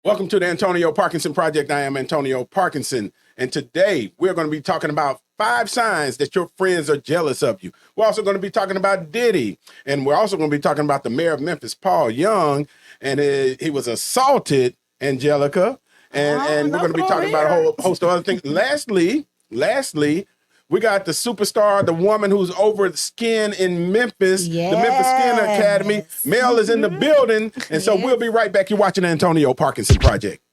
Welcome to the Antonio Parkinson Project. I am Antonio Parkinson, and today we're going to be talking about 5 signs that your friends are jealous of you. We're also going to be talking about Diddy, and we're also going to be talking about the mayor of Memphis, Paul Young, and he was assaulted, Angelica, and we're going to be talking about a whole host of other things. Lastly, we got the superstar, the woman who's over the skin in Memphis, the Memphis Skin Academy. Mel is in the building, and so we'll be right back. You're watching the Antonio Parkinson Project.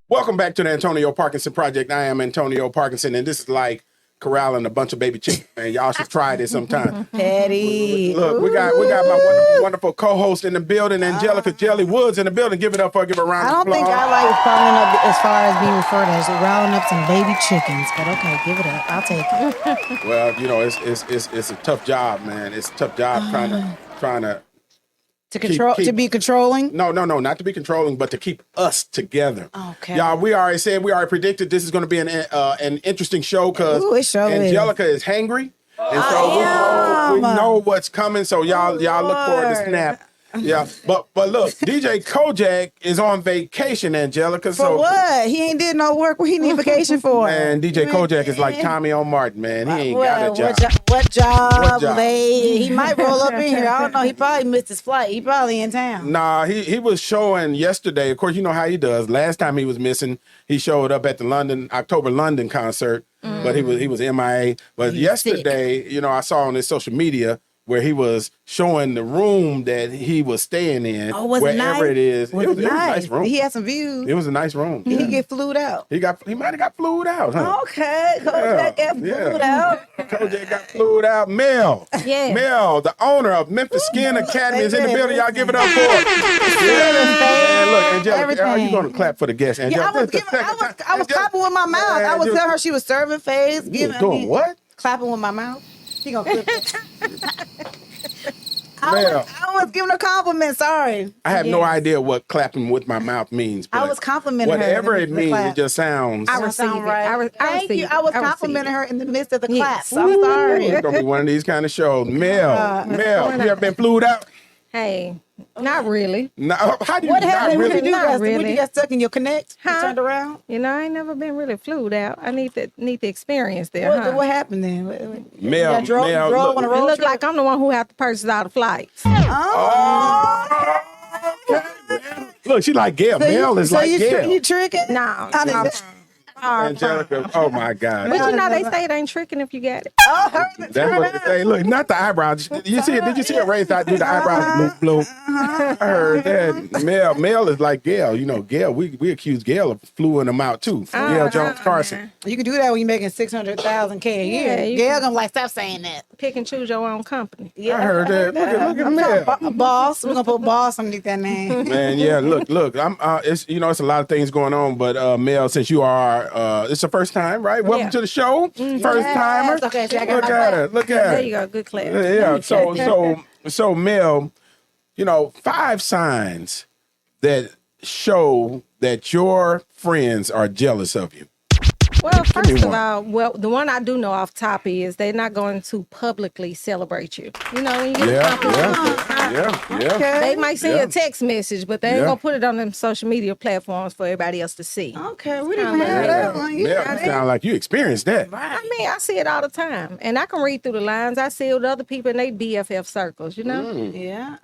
Welcome back to the Antonio Parkinson Project. I am Antonio Parkinson, and this is like corralling a bunch of baby chickens, man. Y'all should try this sometime. Petty. Look, we got my wonderful co-host in the building, Angelica Jelly Woods in the building. Give it up for her. Give her a round of I don't applause. think I like following up as far as being referred as rounding up some baby chickens, but okay, give it up. I'll take it. Well, you know, it's a tough job, man. It's a tough job trying to To be controlling. No, not to be controlling, but to keep us together. Okay. Y'all, we already predicted this is going to be an interesting show because Angelica is hangry. And so we know what's coming. So y'all look forward to snap. Yeah, but look, DJ Kojak is on vacation, Angelica. For what? He ain't did no work. What he need vacation for? Man, DJ Kojak is like Tommy on Martin, man. He ain't got a job. What job? He might roll up in here. I don't know. He probably missed his flight. He probably in town. Nah, he was showing yesterday. Of course, you know how he does. Last time he was missing, he showed up at the October London concert, but he was MIA. But yesterday, you know, I saw on his social media where he was showing the room that he was staying in, wherever it is. It was a nice room. He had some views. It was a nice room. Did he get flued out? He might have got flued out, huh? Okay, Kojak got flued out. Kojak got flued out. Mel, the owner of Memphis Skin Academy is in the building. Y'all give it up for him. Man, look, Angelica, are you going to clap for the guest? Angelica, I was clapping with my mouth. I was telling her she was serving face. Doing what? Clapping with my mouth. He gonna clip it. I was giving her compliments. Sorry. I have no idea what clapping with my mouth means. I was complimenting her. Whatever it means, it just sounds. I received it. Thank you. I was complimenting her in the midst of the claps. I'm sorry. It's gonna be one of these kind of shows. Mel, you ever been flued out? Hey, not really. No, how do you what not happened? really? Not really. When you got stuck in your connect? You turned around? You know, I ain't never been really flued out. I need the experience there. What happened then? Mel, it looked like I'm the one who have to purchase all the flights. Oh. Look, she like Gail. Mel is like Gail. So you tricking? No. Angelica, oh my God. But you know they say it ain't tricking if you got it. That's what they say. Look, not the eyebrows. You see it? Did you see her raise out? Do the eyebrows bloop? I heard that. Mel is like Gail. You know, Gail. We accuse Gail of fluing them out too. Gail Jones Carson. You can do that when you're making $600,000 a year. Gail gonna like stop saying that. Pick and choose your own company. Yeah, I heard that. Look at Mel. Boss. We're gonna put boss underneath that name. Man, yeah. Look. It's it's a lot of things going on, but Mel, since you are, it's the first time, right? Welcome to the show, first timer. Okay, so look at her. Look at her. There you go. Good class. Yeah. So Mel, 5 signs that show that your friends are jealous of you. Well, first of all, the one I do know off top is they're not going to publicly celebrate you. You know, when you get a compliment, they might send you a text message, but they ain't going to put it on them social media platforms for everybody else to see. Okay, we didn't have that one. You sound like you experienced that. Right. I mean, I see it all the time, and I can read through the lines. I see it with other people in their BFF circles, you know? Yeah.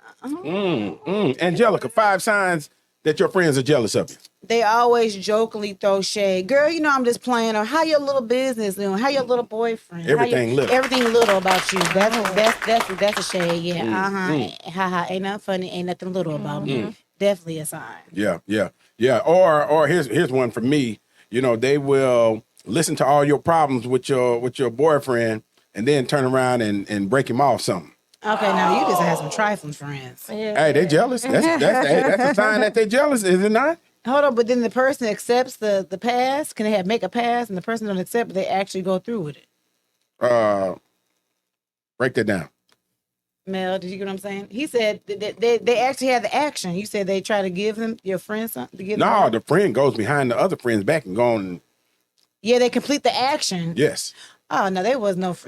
Angelica, 5 signs that your friends are jealous of you. They always jokingly throw shade. Girl, I'm just playing. Or how your little business doing? How your little boyfriend? Everything little about you. That's a shade. Yeah. Ha. Ain't nothing funny. Ain't nothing little about me. Definitely a sign. Yeah. Or here's one for me. They will listen to all your problems with your boyfriend and then turn around and break him off something. Okay, now you just have some trifling friends. Yeah. Hey, they jealous. That's a sign that they jealous, is it not? Hold on, but then the person accepts the pass. Can they make a pass and the person don't accept, but they actually go through with it? Break that down. Mel, did you get what I'm saying? He said they actually had the action. You said they try to give him your friend something to give them. No, the friend goes behind the other friend's back and going. Yeah, they complete the action. Yes. Oh no, there was no was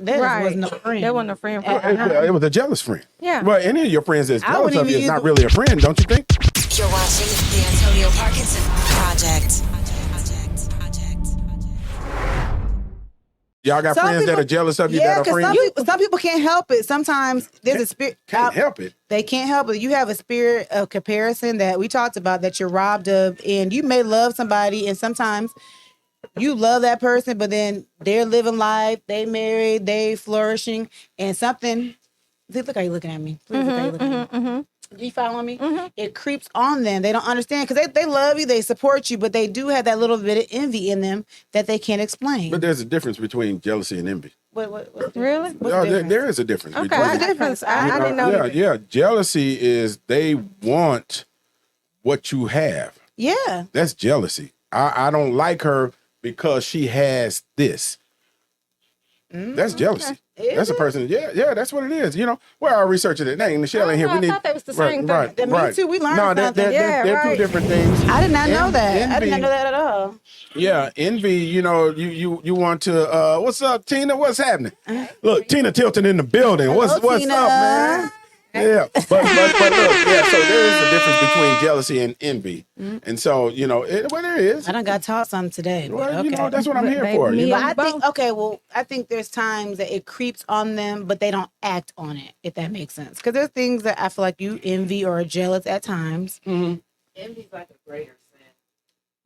no friend. There wasn't a friend. It was a jealous friend. Yeah. But any of your friends that's I jealous wouldn't of you even is not use really a friend, don't you think? You're watching the Antonio Parkinson Project. Y'all got Some friends that people- are jealous of you Yeah, that are because friends? some people can't help it. Sometimes there's a spirit. Can't help it. They can't help it. You have a spirit of comparison that we talked about that you're robbed of, and you may love somebody, and sometimes you love that person, but then they're living life, they married, they flourishing, and something. Look how you looking at me. Please look how you looking at me. You following me? It creeps on them. They don't understand because they love you, they support you, but they do have that little bit of envy in them that they can't explain. But there's a difference between jealousy and envy. What's the Really? difference? What's No, the difference? there is a difference. Okay, between, what's the difference? I didn't know. Yeah. Jealousy is they want what you have. Yeah. That's jealousy. I don't like her because she has this. That's jealousy. That's a person. Yeah, that's what it is. You know, where our researchers it. Dang, Michelle ain't here. I thought that was the same thing. Right. Me too. We learned no, something. they're two different things. I did not know that. I did Envy- not know that at all. Yeah, envy. You know, you want to. What's up, Tina? What's happening? Look, Tina Tilton in the building. What's Tina. up, man? Yeah, but look, yeah. So there is a difference between jealousy and envy, and so you know, there is. I done got taught something today. But Well, okay. you know, that's what I'm here Baby, for. You me know? But I think there's times that it creeps on them, but they don't act on it, if that makes sense. Because there's things that I feel like you envy or are jealous at times. Envy's like a greater sin.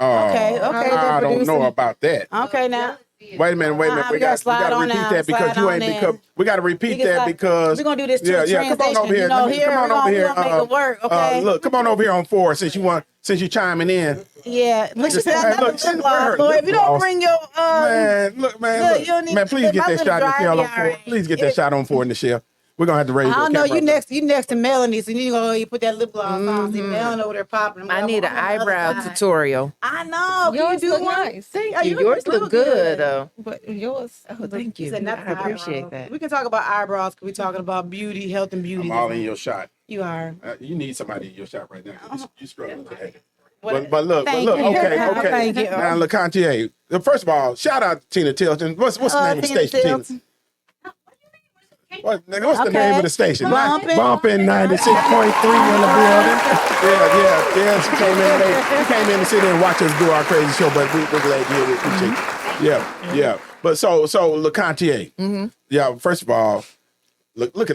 Okay, I don't know producer. about that. Okay, now. Wait a minute. we We gotta got slide to on repeat now, that because slide you on ain't in. because we got to repeat We can that slide- because we're gonna do this to a Come on over translation. here. You know, Let me- here, come on over we here. gonna make it work, okay? Look, come on over here on 4 since you chiming in. Yeah, look, Just- man, man, look, lip she's gloss, wearing boy. lip If you don't gloss. bring your Man, look, you don't need- man, please look, get my that lip shot dry, Michelle on yeah, 4. alright. Please get that shot on 4 in the shell. We're gonna have to raise I the don't know. camera. You next to Melanie, so you put that lip gloss on. See, Melanie over there popping. I need an I'm on the other eyebrow side. tutorial. I know. Can Yours you do look one? nice. Thank you. Yours look good, though. But yours. Oh, thank He you. said I not the appreciate eyebrows. that. We can talk about eyebrows because we're talking about beauty, health, and beauty. I'm all in your shot. You are. You need somebody in your shot right now. You struggling today. What- But look, Thank you. okay. Thank you. Now, LeContier, first of all, shout out to Tina Tilton. What's the name of the Tina station? Tilton. What's the Okay. name of the station? Bumpin'. Bumpin' 96.3 in the building. Yeah. She came in to sit in and watch us do our crazy show, but we're glad you're here. We appreciate it. Yeah. But so LeContier. Yeah, first of all, look,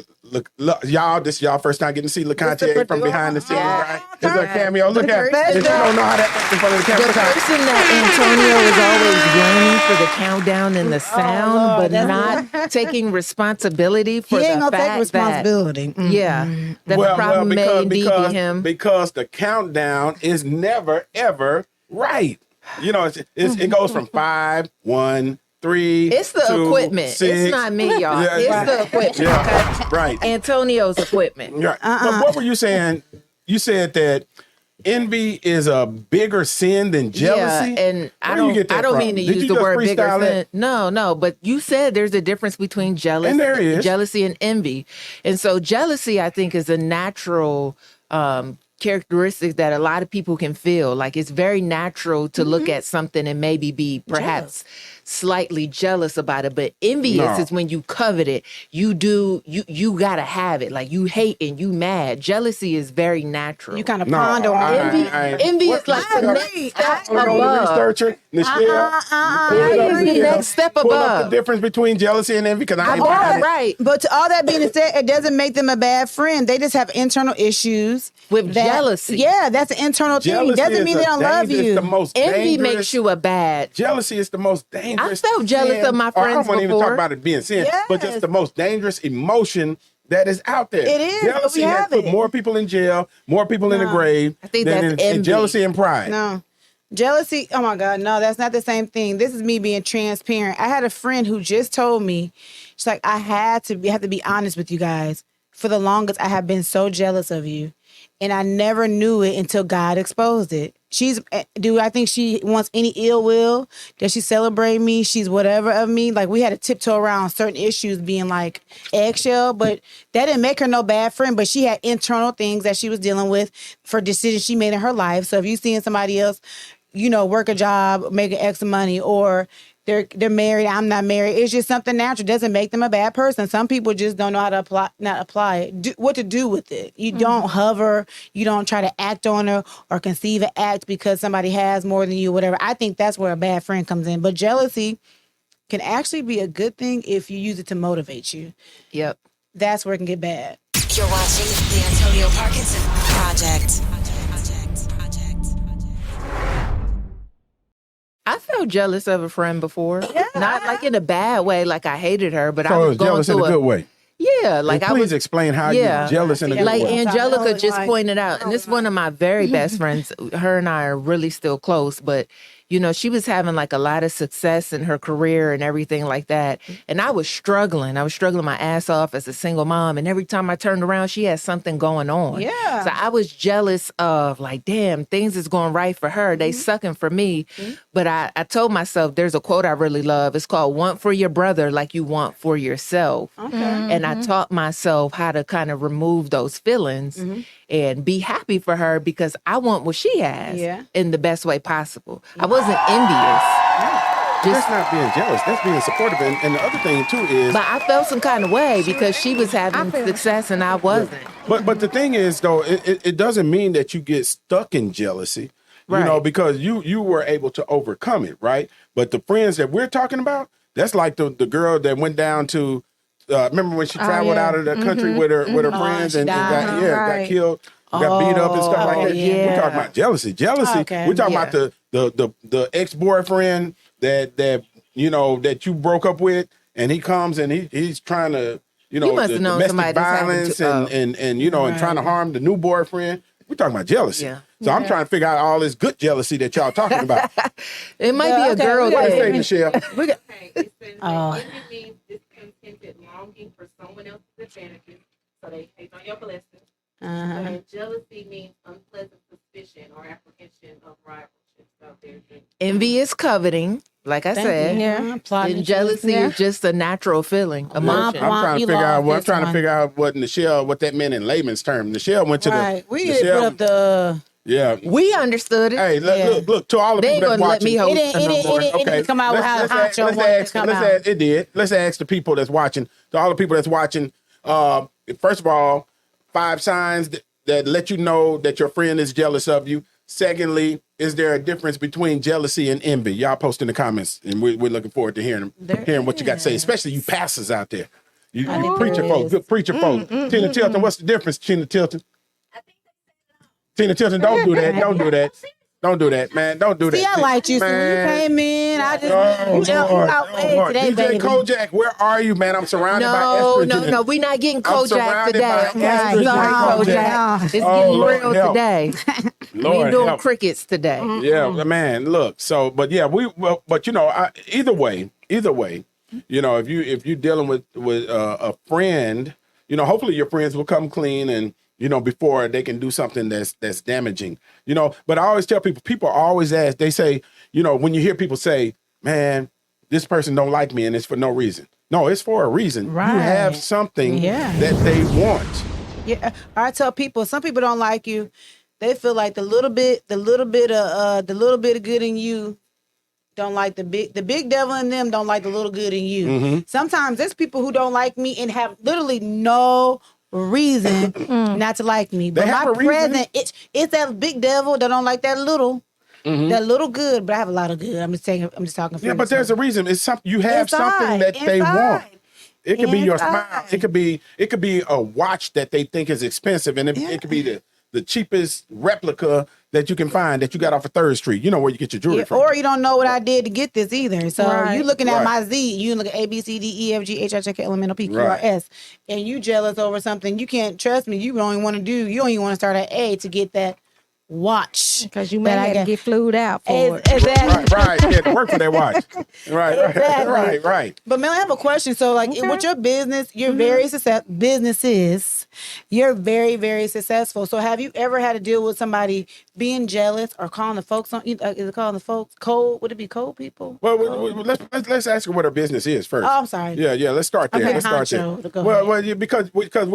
y'all. This is y'all first time getting to see LeContier from behind the scenes, right? It's a cameo. Look at it. You don't know how to act in front of the camera. The person that Antonio is always blaming for the countdown and the sound, Lord, but that's- not taking responsibility for He ain't the gonna take fact responsibility. that, yeah, that the problem may be him. Because the countdown is never ever right. You know, it goes from 5, 1, 3. It's the 2, equipment. 6. It's not me, y'all. Yeah, It's right. the equipment. Yeah, right. Antonio's equipment. Right. But what were you saying? You said that envy is a bigger sin than jealousy. Yeah, and Where I do you don't. get that I don't from? mean to Did use you the just word bigger freestyle sin. No. But you said there's a difference between And there is. jealousy and envy, and so jealousy, I think, is a natural characteristic that a lot of people can feel. Like it's very natural to look at something and maybe be perhaps slightly jealous about it, but envious is when you covet it. You gotta have it. Like you hate and you mad. Jealousy is very natural. You kind of ponder on it. Envy is like the next step above. Researcher, Michelle. Envy is the next step Pull up above. the difference between jealousy and envy because I ain't behind it. Right. But to all that being said, it doesn't make them a bad friend. They just have internal issues With jealousy. Yeah, that's an internal thing. Jealousy Doesn't is mean the they don't love dangerous- you. the most Envy dangerous. makes you a bad. Jealousy is the most dangerous. I felt jealous sin, of my or friends I don't want to even talk before. about it being sin, but just Yes. the most dangerous emotion that is out there. It is, but Jealousy we has have put it. more people in jail, more people in the grave. I think than that's in envy. jealousy and pride. No. Jealousy, oh my God, no, that's not the same thing. This is me being transparent. I had a friend who just told me, she's like, I have to be honest with you guys. for the longest, I have been so jealous of you. And I never knew it until God exposed it. Do I think she wants any ill will? Does she celebrate me? She's whatever of me. Like, we had to tiptoe around certain issues being like eggshell, but that didn't make her no bad friend. But she had internal things that she was dealing with for decisions she made in her life. So if you seeing somebody else, work a job, making X money, or they're married, I'm not married, it's just something natural. It doesn't make them a bad person. Some people just don't know how to apply it, what to do with it. You don't hover, you don't try to act on her or conceive an act because somebody has more than you, whatever. I think that's where a bad friend comes in. But jealousy can actually be a good thing if you use it to motivate you. Yep. That's where it can get bad. You're watching the Antonio Parkinson Project. I felt jealous of a friend before. Yeah. Not like in a bad way, like I hated her, but So I was going jealous in a good way. Yeah, like and please explain how you're jealous in a good like way. Angelica just pointed out, and this is one of my very best friends. Her and I are really still close, but she was having like a lot of success in her career and everything like that. And I was struggling. I was struggling my ass off as a single mom. And every time I turned around, she had something going on. Yeah. So I was jealous of like, damn, things is going right for her. They sucking for me. But I told myself, there's a quote I really love. It's called, want for your brother like you want for yourself. Okay. And I taught myself how to kind of remove those feelings and be happy for her because I want what she has in the best way possible. I wasn't envious. That's not being jealous. That's being supportive. And the other thing, too, is... But I felt some kind of way because she was having success and I wasn't. But the thing is, though, it doesn't mean that you get stuck in jealousy, because you were able to overcome it, right? But the friends that we're talking about, that's like the girl that went down to... remember when she traveled out of the country with her friends and got killed, got beat up and stuff like that? Yeah. We're talking about jealousy. We're talking about the ex-boyfriend that you broke up with, and he comes and he's trying to the domestic violence and trying to harm the new boyfriend. We're talking about jealousy. Yeah. So I'm trying to figure out all this good jealousy that y'all talking about. It might be a girl. What is it, Michelle? It means discontented longing for someone else's advantages, so they hate on your blessings. And jealousy means unpleasant suspicion or apprehension of rivalship. So envy is coveting, like I said. And jealousy is just a natural feeling, emotion. I'm trying to figure out what that meant in layman's terms. Michelle went to the. We need to put up the. Yeah, we understood it. Hey, look to all the people that's watching. It didn't come out how Honcho wanted to come out. It did. Let's ask the people that's watching. To all the people that's watching. First of all, 5 signs that let you know that your friend is jealous of you. Secondly, is there a difference between jealousy and envy? Y'all post in the comments, and we're looking forward to hearing what you got to say, especially you pastors out there. You preacher folks, good preacher folks. Tina Tilton, what's the difference, Tina Tilton? Tina Tilton, don't do that. Don't do that. Don't do that, man. Don't do that. See, I liked you. So when you came in, I just today, DJ baby. Kojak, where are you, man? I'm surrounded by estrogen. No, we're not getting Kojak today. It's getting real today. Lord, we ain't doing crickets today. Yeah, man. Look, so, but yeah, either way, if you're dealing with a friend, hopefully your friends will come clean and. Before they can do something that's damaging, but I always tell people always ask, they say, when you hear people say, man, this person don't like me and it's for no reason. No, it's for a reason. Right. You have something that they want. Yeah. I tell people, some people don't like you. They feel like the little bit of good in you don't like the big devil in them don't like the little good in you. Mm-hmm. Sometimes there's people who don't like me and have literally no reason not to like me, but my present it's that big devil that don't like that little good. But I have a lot of good. I'm just talking. Yeah, but there's a reason. It's something you have something that they want. It could be your smile. It could be a watch that they think is expensive, and it could be the cheapest replica that you can find that you got off of 3rd Street. You know where you get your jewelry from. Or you don't know what I did to get this either. So you looking at my Z, you look at A, B, C, D, E, F, G, H, I, J, K, L, M, N, O, P, Q, R, S. And you jealous over something you can't trust me. You don't even want to start at A to get that watch. Because you may have to get flued out for it. Exactly. Right. You have to work for that watch. Right. Exactly. Right. But Mel, I have a question. So, like, with your business, you're very successful. Businesses, you're very, very successful. So, have you ever had to deal with somebody being jealous or calling the folks on? Is it calling the folks cold? Would it be cold people? Well, let's ask her what her business is first. Oh, I'm sorry. Yeah. Let's start there. Let's start there. Yeah, because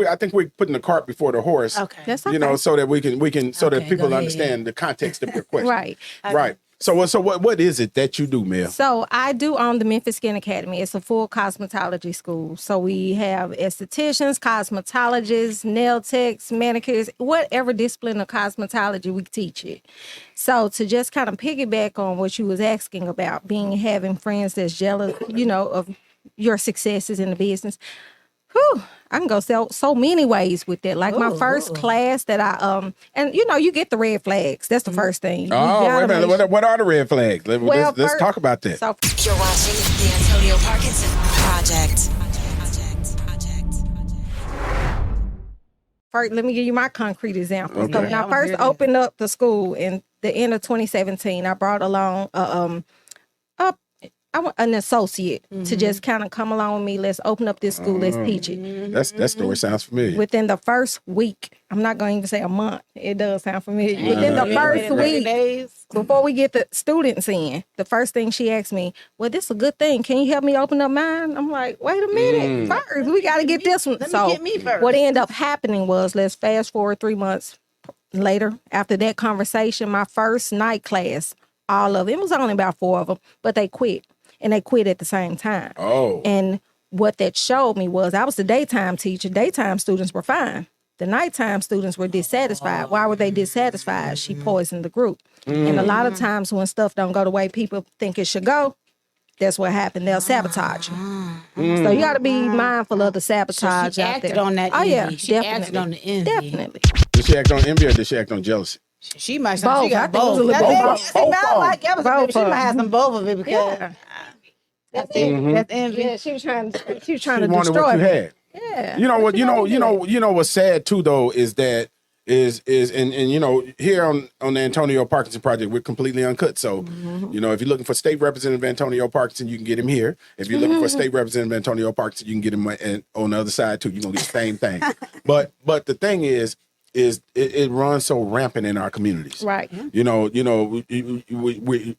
I think we're putting the cart before the horse. Okay. That's okay. You know, so that we can so that Okay, people go ahead. understand the context of your question. Right. Right. So what is it that you do, Mel? So I do own the Memphis Skin Academy. It's a full cosmetology school. So we have estheticians, cosmetologists, nail techs, manicures, whatever discipline of cosmetology, we teach it. So to just kind of piggyback on what you was asking about, having friends that's jealous, of your successes in the business. I can go so many ways with that. Like my first class that I and you get the red flags. That's the first thing. Wait a minute. What are the red flags? Let's talk about that. So, You're watching the Antonio Parkinson Project. First, let me give you my concrete example. Okay. So when I first opened up the school in the end of 2017, I brought along an associate to just kind of come along with me. Let's open up this school. Let's teach it. That story sounds familiar. Within the first week, I'm not going to even say a month. It does sound familiar. Within the first week, before we get the students in, the first thing she asked me, well, this is a good thing. Can you help me open up mine? I'm like, wait a minute. First, we got to get this one. Let me get me first. What ended up happening was, let's fast forward 3 months later, after that conversation, my first night class, all of it was only about 4 of them, but they quit. And they quit at the same time. Oh. And what that showed me was I was the daytime teacher. Daytime students were fine. The nighttime students were dissatisfied. Why were they dissatisfied? She poisoned the group. And a lot of times when stuff don't go the way people think it should go, that's what happened. They'll sabotage you. So you got to be mindful of the sabotage She out acted there. on that Oh, envy. yeah. She acted on the envy. Definitely. Did she act on envy or did she act on jealousy? She might Both. She got I think it was both. a little both. She might have some both of it because that's envy. Yeah, she was trying to She destroy wanted what you me. had. Yeah. You know what? You know what's sad too though is that is here on the Antonio Parkinson Project we're completely uncut. So if you're looking for State Representative Antonio Parkinson, you can get him here. If you're looking for State Representative Antonio Parkinson, you can get him on the other side too. You're gonna get the same thing. But the thing is it runs so rampant in our communities. Right.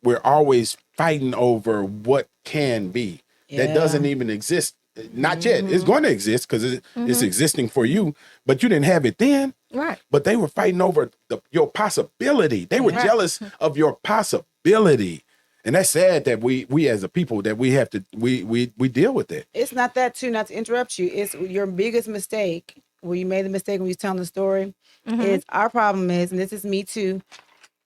We're always fighting over what can be that doesn't even exist. Not yet. It's going to exist because it's existing for you, but you didn't have it then. Right. But they were fighting over your possibility. They were jealous of your possibility. And that's sad that we as a people that we have to we deal with it. It's not that too, not to interrupt you. It's your biggest mistake where you made the mistake when you was telling the story. Is our problem is, and this is me too,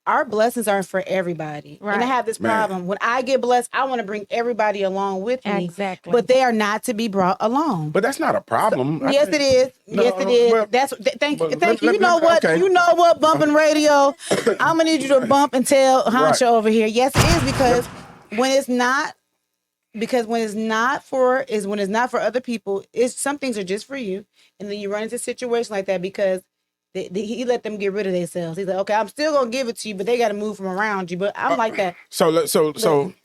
our blessings aren't for everybody. Right. And I have this problem. When I get blessed, I want to bring everybody along with me. Exactly. But they are not to be brought along. But that's not a problem. Yes, it is. Yes, it is. well, Thank you. let- You let- know what? okay. You know what? Bumping radio. I'm gonna need you to bump and tell Honcho Right. over here. Yes, it is because when it's not. Because when it's not for other people, some things are just for you, and then you run into a situation like that because he let them get rid of themselves. He's like, okay, I'm still gonna give it to you, but they got to move from around you. But I'm like that. So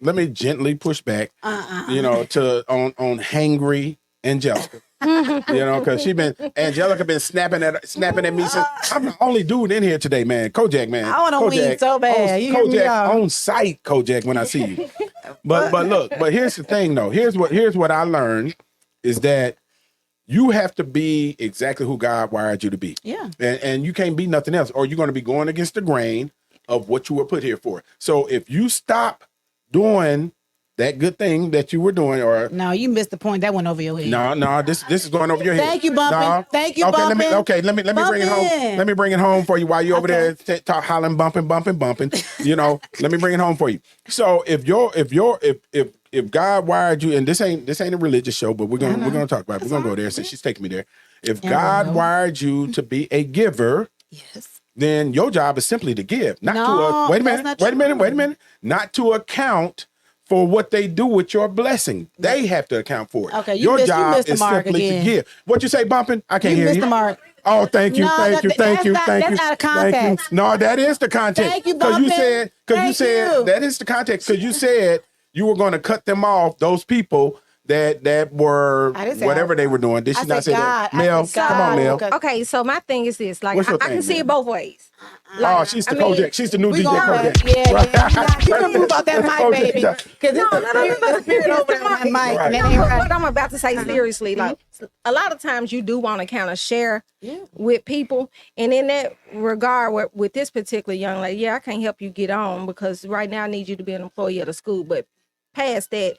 let me gently push back. To on hangry Angelica. Because Angelica been snapping at me since I'm the only dude in here today, man. Kojak, man. I want to weed so bad. You hear me, Kojak y'all? on site, Kojak. When I see you, but here's the thing, though. Here's what I learned is that you have to be exactly who God wired you to be. Yeah. And you can't be nothing else, or you're going to be going against the grain of what you were put here for. So if you stop doing that good thing that you were doing, or No, you missed the point. That went over your head. no, this is going over your head. Thank you, Bumpin'. No. Thank you, okay, Bumpin'. Let me bring it home. Bumpin'. Let me bring it home for you while you over there hollering, bumping. Let me bring it home for you. So if God wired you, and this ain't a religious show, but we're gonna talk about it. We're gonna go there since she's taking me there. If God wired you to be a giver, Yes. then your job is simply to give, not No, to wait a that's not minute, not to account for what they do with your blessing. They have to account for it. Okay, your you job missed the is mark simply again. to give. What you say, bumping? I can't You hear missed you. the mark. Oh, thank you, No, thank you, thank you, thank you. That's out of Thank you. context. No, that is the context. Thank you, Because you Bumpin'. said, that is the context. Because you said you were going to cut them off, those people that were whatever they were doing. Did she not say that? Mel, come on, Mel. Okay, so my thing is this. Like, I can see it both ways. Like, she's the Kojak. She's the new DJ Kojak. Yeah. You don't move about that mic, baby. Because the spirit over there on that mic. Right. No, what I'm about to say seriously, like, a lot of times you do want to kind of share with people. And in that regard, with this particular young lady, I can't help you get on because right now I need you to be an employee of the school. But past that,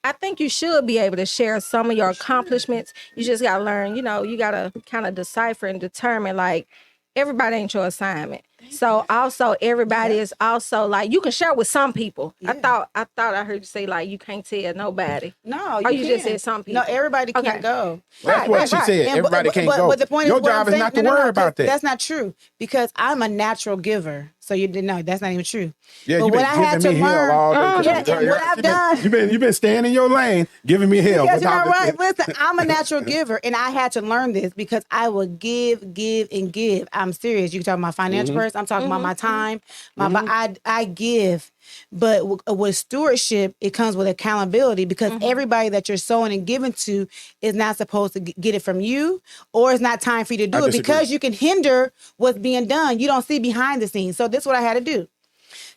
I think you should be able to share some of your accomplishments. You just got to learn, you got to kind of decipher and determine, like, everybody ain't your assignment. So also everybody is also like, you can share with some people. Yeah. I thought I heard you say like you can't tell nobody. No, you just said some people. No, everybody can't go. That's what she said. Everybody can't go. But the point your job is not to worry about that. That's not true because I'm a natural giver. So you didn't know that's not even true. Yeah, but you've been giving me hell all day. What I've done. You've been staying in your lane, giving me hell. Because you're right. Listen, I'm a natural giver, and I had to learn this because I will give, and give. I'm serious. You can talk about my financial person. I'm talking about my time. I give. But with stewardship, it comes with accountability because everybody that you're sowing and giving to is not supposed to get it from you, or it's not time for you to do it because you can hinder what's being done. You don't see behind the scenes. So this is what I had to do.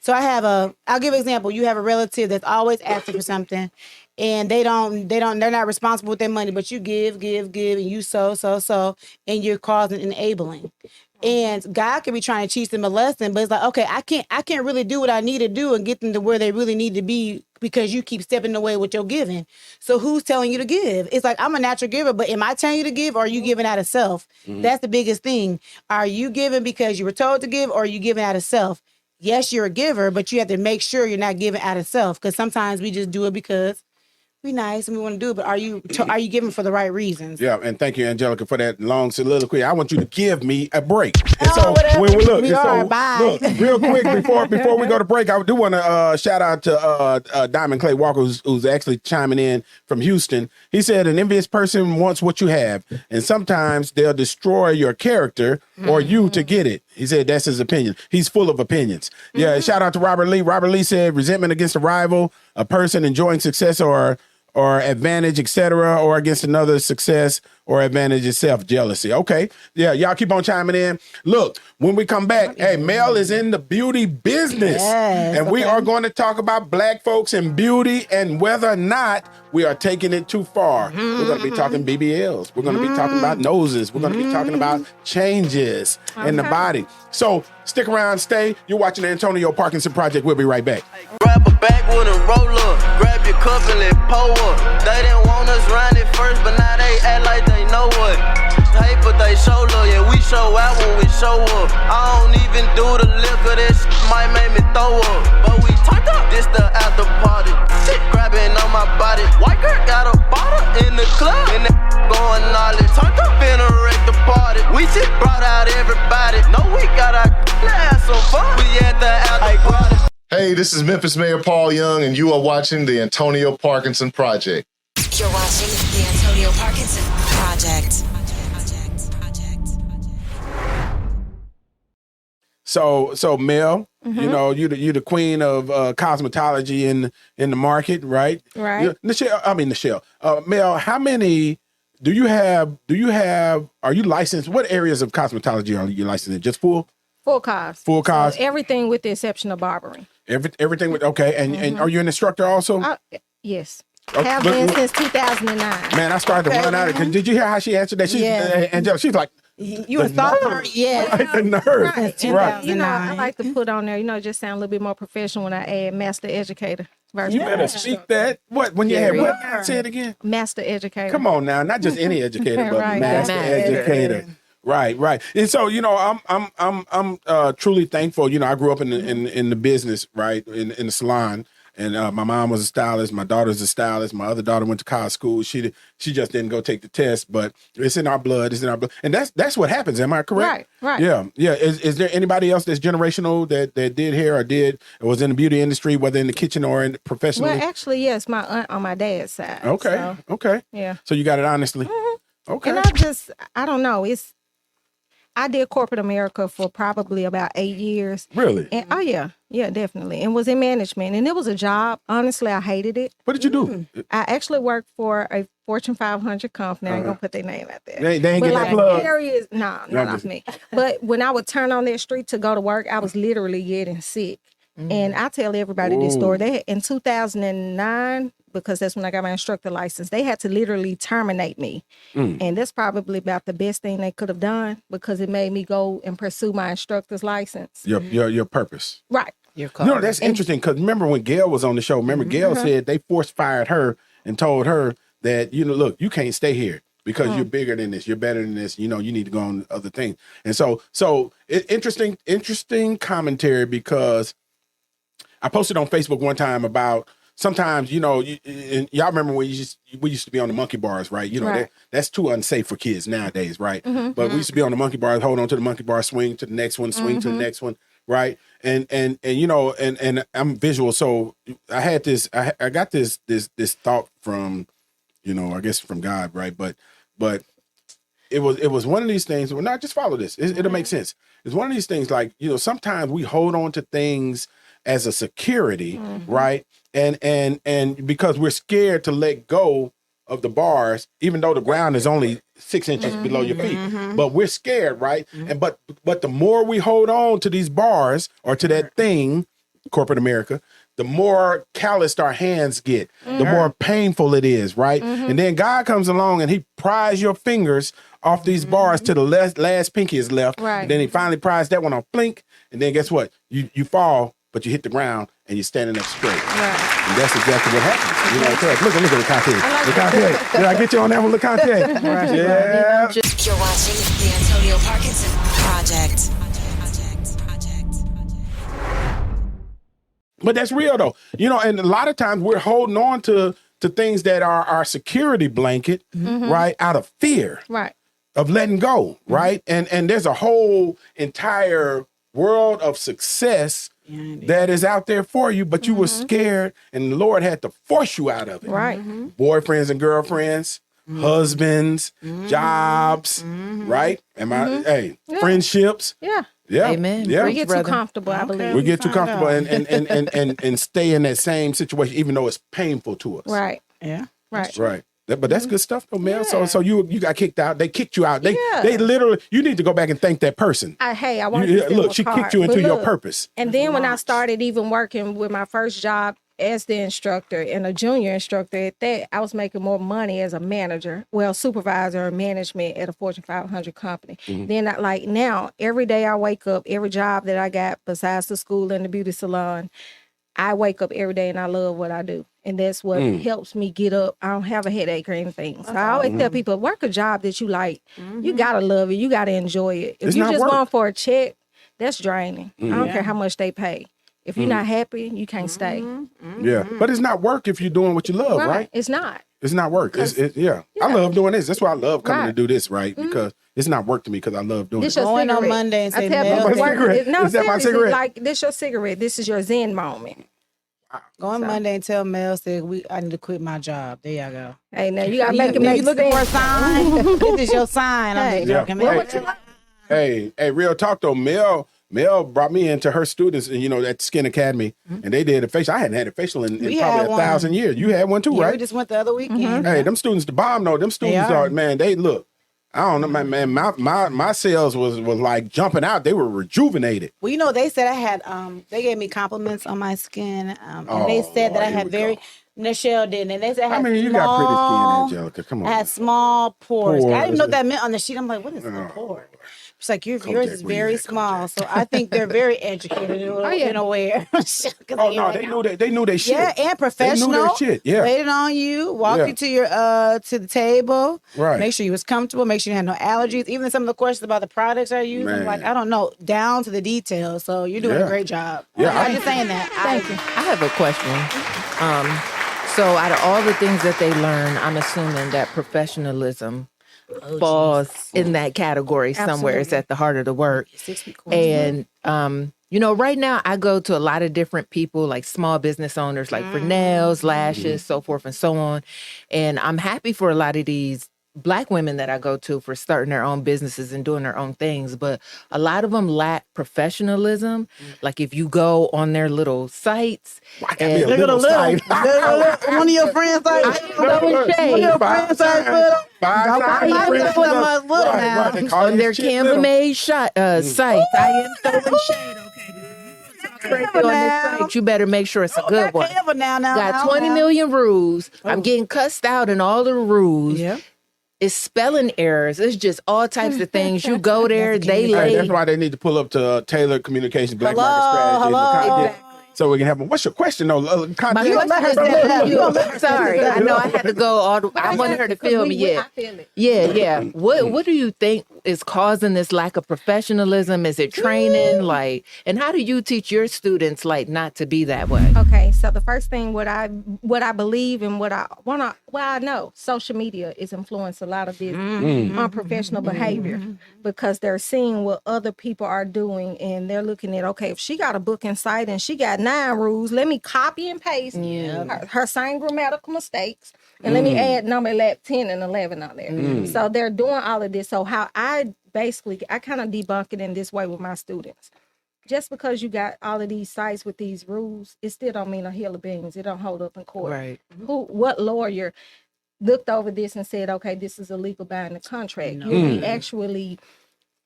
So I'll give an example. You have a relative that's always asking for something and they're not responsible with their money, but you give, and you sow, and you're causing enabling. And God could be trying to teach them a lesson, but it's like, okay, I can't really do what I need to do and get them to where they really need to be because you keep stepping away with your giving. So who's telling you to give? It's like, I'm a natural giver, but am I telling you to give or are you giving out of self? That's the biggest thing. Are you giving because you were told to give or are you giving out of self? Yes, you're a giver, but you have to make sure you're not giving out of self because sometimes we just do it because we nice and we want to do it, but are you giving for the right reasons? Yeah, and thank you, Angelica, for that long soliloquy. I want you to give me a break. And so bye. Look, real quick before we go to break, I do want to shout out to Diamond Clay Walker, who's actually chiming in from Houston. He said, an envious person wants what you have, and sometimes they'll destroy your character or you to get it. He said that's his opinion. He's full of opinions. Yeah, shout out to Robert Lee. Robert Lee said resentment against a rival, a person enjoying success or advantage, etc., or against another success or advantage itself, jealousy. Okay. Yeah, y'all keep on chiming in. Look, when we come back, hey, Mel is in the beauty business. Yes, and we are going to talk about black folks and beauty and whether or not we are taking it too far. We're going to be talking BBLs. We're going to be talking about noses. We're going to be talking about changes in the body. So stick around, stay. You're watching the Antonio Parkinson Project. We'll be right back. Grab a backwood and roll up. Grab your cup and let pour up. They didn't want us round it first, but now they act like they know what. Hey, but they show love, yeah, we show out when we show up. I don't even do the liquor, that shit might make me throw up. But we turned up, this the after party. Shit grabbing on my body. White girl got a bottle in the club, and that going all it. Turned up in a wreck the party. We just brought out everybody. No, we got our have some fun. We at the after party. Hey, this is Memphis Mayor Paul Young, and you are watching the Antonio Parkinson Project. You're watching the Antonio Parkinson Project. So Mel, you know, you the queen of cosmetology in the market, right? Right. Michelle. Mel, how many do you have? Are you licensed? What areas of cosmetology are you licensed in? Just full cos. Full cos. So everything with the exception of barbering. Everything with and are you an instructor also? Yes. Okay, Have been since 2009. Man, I started to run out of it. Did you hear how she answered that? Angela, she's like, you a sophomore? Yeah. Right, the nerd. Right. You know, I like to put on there, just sound a little bit more professional when I add master educator. You better speak that. What? When you had what? Say it again. Master educator. Come on now. Not just any educator, but Right. master educator. Right. And so, I'm truly thankful. I grew up in the business, right? In the salon. And my mom was a stylist. My daughter's a stylist. My other daughter went to college school. She just didn't go take the test, but it's in our blood. And that's what happens. Am I correct? Right. Yeah. Is there anybody else that's generational that did hair or was in the beauty industry, whether in the kitchen or in professionally? Well, actually, yes, my aunt on my dad's side. Okay. So, Okay. yeah. So you got it honestly. Okay. And I don't know. I did corporate America for probably about 8 years. Really? And yeah, definitely. And was in management. And it was a job. Honestly, I hated it. What did you do? I actually worked for a Fortune 500 company. I ain't gonna put their name out there. They ain't But get that plug. areas, not off me. But when I would turn on that street to go to work, I was literally getting sick. And I tell everybody this story. They in 2009, because that's when I got my instructor license, they had to literally terminate me. And that's probably about the best thing they could have done, because it made me go and pursue my instructor's license. Your purpose. Right. Your You know, that's interesting, because remember when Gail was on the show, Gail said they force fired her and told her that, look, you can't stay here because you're bigger than this, you're better than this, you need to go on other things. And so interesting commentary, because I posted on Facebook one time about sometimes, y'all remember when we used to be on the monkey bars, right? That's too unsafe for kids nowadays, right? But we used to be on the monkey bars, hold on to the monkey bar, swing to the next one, swing to the next one, right? And I'm visual, so I had this, I got this thought from, I guess from God, right? But it was one of these things. Well, not just follow this. It'll make sense. It's one of these things, like, sometimes we hold on to things as a security, right? And because we're scared to let go of the bars, even though the ground is only 6 inches below your feet, but we're scared, right? And but the more we hold on to these bars or to that thing, corporate America, the more calloused our hands get, the more painful it is, right? And then God comes along and he pries your fingers off these bars to the last pinky is left. Right. And then he finally pries that one off, blink, and then guess what? You fall, but you hit the ground and you're standing up straight. Right. And that's exactly what happens. Look at the Conte. Did I get you on that one, Le Conte? Yeah. You're watching the Antonio Parkinson Project. But that's real though. And a lot of times we're holding on to things that are our security blanket, right? Out of fear. Right. Of letting go, right? And there's a whole entire world of success that is out there for you, but you were scared and the Lord had to force you out of it. Right. Boyfriends and girlfriends, husbands, jobs, right? Friendships. Yeah. Yeah. Amen. Yeah. We get too comfortable, I believe. We get too comfortable and stay in that same situation, even though it's painful to us. Right. Yeah. Right. Right. But that's good stuff though, Mel. So you got kicked out. They kicked you out. They literally, you need to go back and thank that person. I want to look, she kicked you into your purpose. And then when I started even working with my first job as the instructor and a junior instructor at that, I was making more money as a manager, supervisor or management at a Fortune 500 company. Then now, every day I wake up, every job that I got besides the school and the beauty salon, I wake up every day and I love what I do. And that's what helps me get up. I don't have a headache or anything. So I always tell people, work a job that you like. You got to love it. You got to enjoy it. If you're just going for a check, that's draining. I don't care how much they pay. If you're not happy, you can't stay. Yeah. But it's not work if you're doing what you love, right? It's not. It's not work. I love doing this. That's why I love coming to do this, right? Because it's not work to me, because I love doing it. Going on Monday and say, Is that my cigarette? Like, this your cigarette. This is your Zen moment. Go on Monday and tell Mel I need to quit my job. There y'all go. Hey, now you gotta make it make You looking for a sign? This is your sign. I'm just joking. Hey, real talk though. Mel brought me into her students, and at Skin Academy, and they did a facial. I hadn't had a facial in probably 1,000 years. You had one too, right? We just went the other weekend. Hey, them students, the bomb though. Them students are, man. They look. I don't know, man. My cells was like jumping out. They were rejuvenated. Well, they said I had they gave me compliments on my skin, and they said that I had Nichelle didn't, and they said I had you got pretty skin, Angelica. Come on. I had small pores. I didn't know what that meant on the sheet. I'm like, what is a pore? It's like yours is very small, so I think they're very educated and aware. They knew their shit. Yeah, and professional. They knew their shit. Yeah, waited on you, walked you to your to the table. Right. Make sure you was comfortable. Make sure you had no allergies. Even some of the questions about the products I use, I'm like, I don't know, down to the details. So you're doing a great job. Yeah, I'm just saying that. Thank you. I have a question. So out of all the things that they learn, I'm assuming that professionalism falls in that category somewhere. It's at the heart of the work. And, right now I go to a lot of different people, like small business owners, like for nails, lashes, so forth and so on. And I'm happy for a lot of these Black women that I go to for starting their own businesses and doing their own things, but a lot of them lack professionalism. Like if you go on their little sites, and Look at a little. One of your friends like, I am throwing shade. On their Canva made sites, I am throwing shade. Okay, on this site, you better make sure it's a good one. Got 20 million rules. I'm getting cussed out in all the rules. Yeah. It's spelling errors. It's just all types of things. You go there, they lay. That's why they need to pull up to Tailored Communications, Black Market Strategy. So we can have them. What's your question though? My question is, sorry, I know I had to go all I wanted her to feel me. Yeah. Yeah. What do you think is causing this lack of professionalism? Is it training? Like, and how do you teach your students like not to be that way? Okay, so the first thing what I believe and what I know, social media is influencing a lot of this unprofessional behavior because they're seeing what other people are doing and they're looking at, okay, if she got a booking site and she got 9 rules, let me copy and paste her same grammatical mistakes and let me add number 10 and 11 on there. So they're doing all of this. So how I kind of debunk it in this way with my students. Just because you got all of these sites with these rules, it still don't mean a hill of beans. It don't hold up in court. Right. What lawyer looked over this and said, okay, this is a legal binding contract? You'll be actually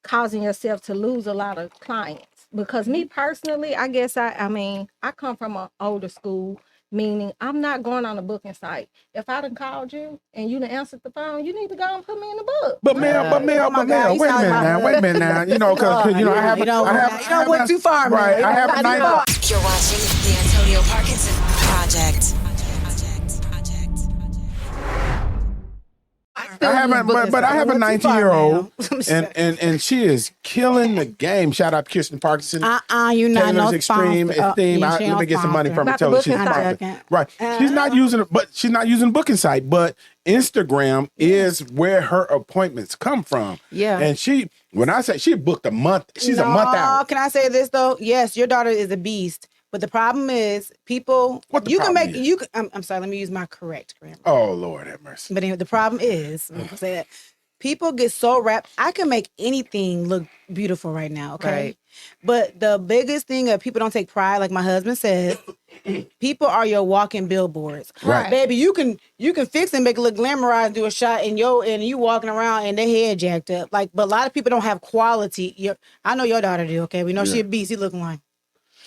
causing yourself to lose a lot of clients. Because me personally, I guess I come from an older school, meaning I'm not going on a booking site. If I done called you and you done answered the phone, you need to go and put me in the book. But Mel, wait a minute now. You know, because I went too far, man. Right, I have a night. You're watching the Antonio Parkinson Project. I have a 19-year-old, and she is killing the game. Shout out Kirsten Parkinson. You're not Taylor's no Extreme Esteem. Let me get some money from her. Tell her she's Parkinson. Right. She's not using a booking site, but Instagram is where her appointments come from. Yeah. And when I say she booked a month, she's a month out. Can I say this though? Yes, your daughter is a beast. But the problem is, people. What the problem is? I'm sorry. Let me use my correct grammar. Oh Lord, have mercy. But anyway, the problem is, say that people get so wrapped. I can make anything look beautiful right now. Okay, right. But the biggest thing that people don't take pride, like my husband said, people are your walking billboards. Right, baby. You can fix and make it look glamorized, do a shot, and you walking around and their head jacked up. But a lot of people don't have quality. I know your daughter do. Okay, we know she a beast. He looking like.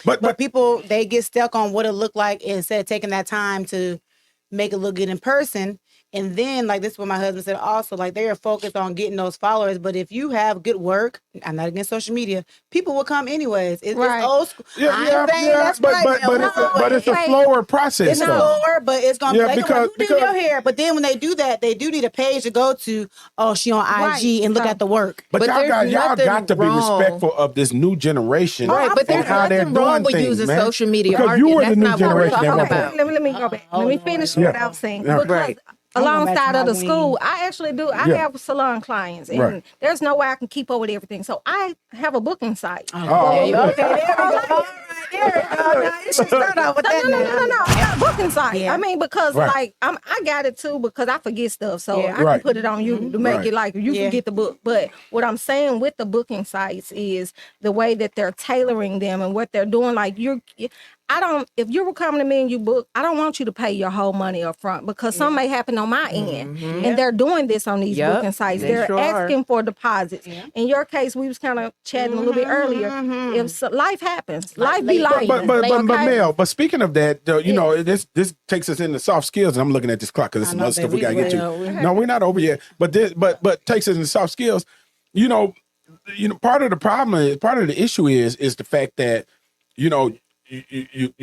But people, they get stuck on what it looked like instead of taking that time to make it look good in person. And then, like this is what my husband said also, like they are focused on getting those followers. But if you have good work, I'm not against social media, people will come anyways. It's old school. But it's a slower process. It's slower, but it's going to be like, you do your hair. But then when they do that, they do need a page to go to, she on IG and look at the work. But y'all got to be respectful of this new generation. Right, but there's nothing wrong with using social media marketing. You were the new generation. Let me go back. Let me finish what I was saying. Because alongside of the school, I actually do. I have salon clients, and there's no way I can keep up with everything. So I have a booking site. You should start out with that. No. I got a booking site. Yeah. I mean, because I got it too because I forget stuff, so I can put it on you to make it like you forget the book. But what I'm saying with the booking sites is the way that they're tailoring them and what they're doing. Like if you were coming to me and you book, I don't want you to pay your whole money up front because something may happen on my end. And they're doing this on these booking sites. They're asking for deposits. Yeah. In your case, we was kind of chatting a little bit earlier. If life happens, life be life. But Mel, but speaking of that, this takes us into soft skills. And I'm looking at this clock because there's some other stuff we got to get to. No, we're not over yet. But takes us into soft skills. Part of the problem is, part of the issue is the fact that, you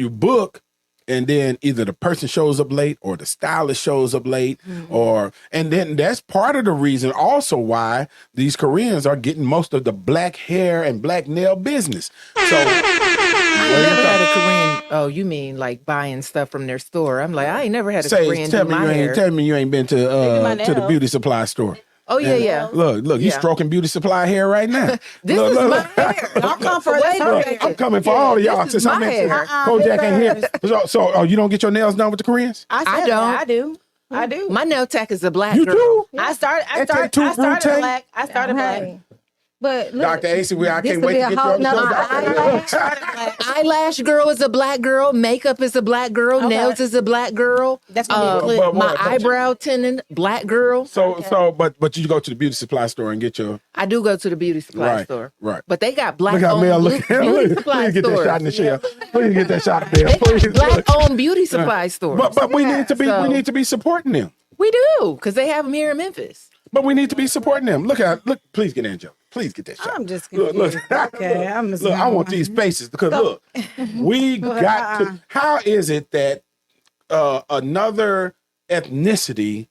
book and then either the person shows up late or the stylist shows up late and then that's part of the reason also why these Koreans are getting most of the black hair and black nail business. So I never had a Korean. Oh, you mean like buying stuff from their store? I'm like, I ain't never had a Korean do my hair. Tell me you ain't been to the beauty supply store. Oh, yeah. Look, you stroking beauty supply hair right now. This is my hair. I'll come for that. I'm coming for all of y'all since I'm in Kojak ain't here. So you don't get your nails done with the Koreans? I don't. I do. I do. My nail tech is a black You girl. do? I started Wu-Tang? black. I started black. Hey. But look, Dr. AC, I this can't could wait be to a get you whole on the show. nother- Dr. Started black. Eyelash girl is a black girl. Makeup is a black girl. Okay. Nails is a black girl. That's gonna be a but clip. My what? eyebrow tendon, black girl. But you go to the beauty supply store and get your. I do go to the beauty supply Right, store. right. But they got black Look how owned Mel beauty look. supply Please get that stores. shot in the shell. Please get that shot, Mel. They Please got black look. owned beauty supply stores. But we need to be So- we need to be supporting them. We do, because they have them here in Memphis. But we need to be supporting them. Look. Please get Angela. Please get that shot. I'm just Look. okay. I'm just Look, I want these faces because look, we got to. How is it that another ethnicity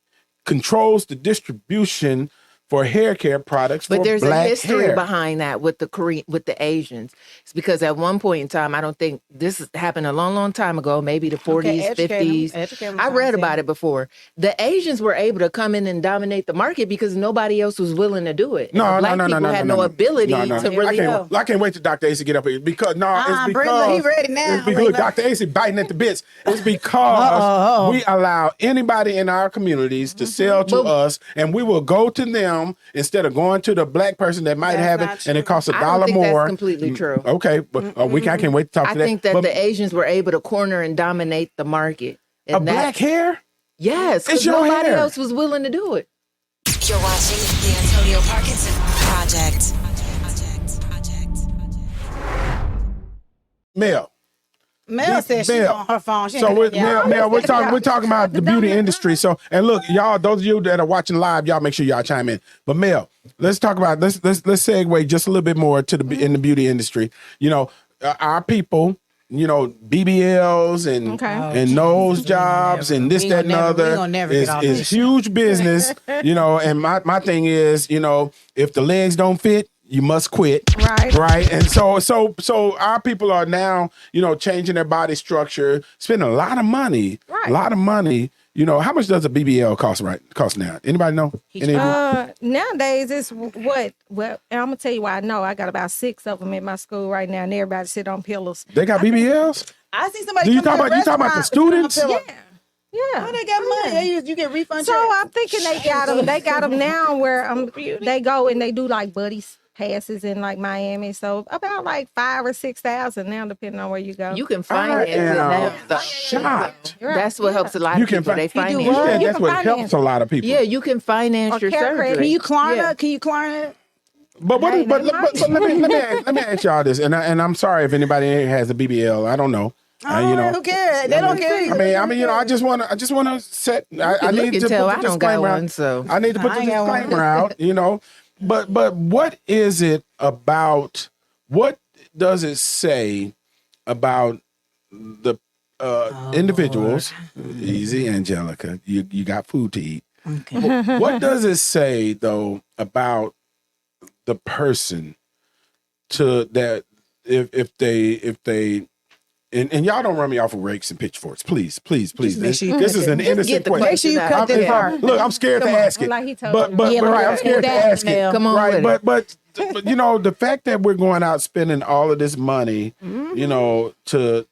controls the distribution for hair care products for But there's black a history hair? behind that with the Asians. It's because at one point in time, I don't think this happened a long, long time ago, maybe the 40s, educate 50s. them. Educate them, I read Chauncey. about it before. The Asians were able to come in and dominate the market because nobody else was willing to do it. And the black people had no ability to really. I can't wait till Dr. AC get up here because it's he because ready now. it's because look, Dr. AC biting at the bits. It's because we allow anybody in our communities to sell to us, and we will go to them instead of going to the black person that might have it, and it costs $1 I don't think more. that's completely true. Okay, but I can't wait to talk I to that. think that But the Asians were able to corner and dominate the market. And a black hair. Yes, It's because your nobody hair. else was willing to do it. You're watching the Antonio Parkinson Project. Mel. Mel said she's Mel. on her phone. She So ain't Mel, we're talking about the beauty industry. So, and look, y'all, those of you that are watching live, y'all make sure y'all chime in. But Mel, let's talk about let's segue just a little bit more to in the beauty industry. You know, our people, you know, BBLs and nose jobs and this, that, and other is huge business. You know, and my thing is, you know, if the legs don't fit, you must quit. Right. And so our people are now, you know, changing their body structure, spending a lot of money. A lot of money. You know, how much does a BBL cost now? Anybody know? Nowadays it's what? Well, I'm gonna tell you why I know. I got about 6 of them in my school right now, and everybody sit on pillows. They got BBLs? I see somebody. You talking about the students? Yeah. Oh, they got money. You get refund. So I'm thinking they got them. They got them now where they go and they do like buddies passes in like Miami. So about like 5,000 or 6,000 now, depending on where you go. You can finance it now. Shocked. That's what helps a lot of people. They finance. You said that's what helps a lot of people. Yeah, you can finance your surgery. Can you Klarna? Can you Klarna? But let me ask y'all this, and I'm sorry if anybody here has a BBL. I don't know. You know, who cares? They don't care. I mean, you know, I just want to set. I need to put the I don't got disclaimer one, out. so I need to put the disclaimer out. You know, but what is it about? What does it say about the individuals? Easy, Angelica. You got food to eat. Okay. What does it say though about the person to that if they and y'all don't run me off with rakes and pitchforks, please. This is an innocent question. Make sure you cut this part. Look, I'm scared to ask it. Like he told But me. right, I'm scared to ask it. Come on, Right, but you know, the fact that we're going out spending all of this money, you know, to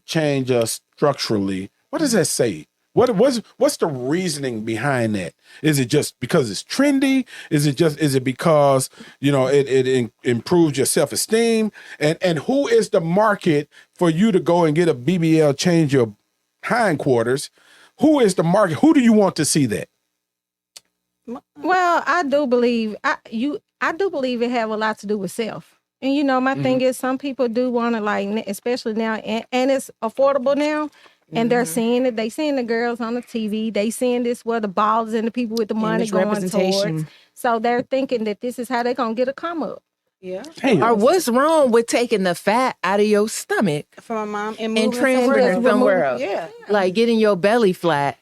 change us structurally, what does that say? What's the reasoning behind that? Is it just because it's trendy? Is it because, you know, it improves your self-esteem? And who is the market for you to go and get a BBL, change your hindquarters? Who is the market? Who do you want to see that? Well, I do believe it have a lot to do with self. And you know, my thing is some people do want to, like, especially now, and it's affordable now. And they're seeing it. They seeing the girls on the TV. They seeing this where the balls and the people with the money going towards. So they're thinking that this is how they're gonna get a come up. Yeah. Or what's wrong with taking the fat out of your stomach From my mom and transferring it somewhere else? Yeah. Like getting your belly flat.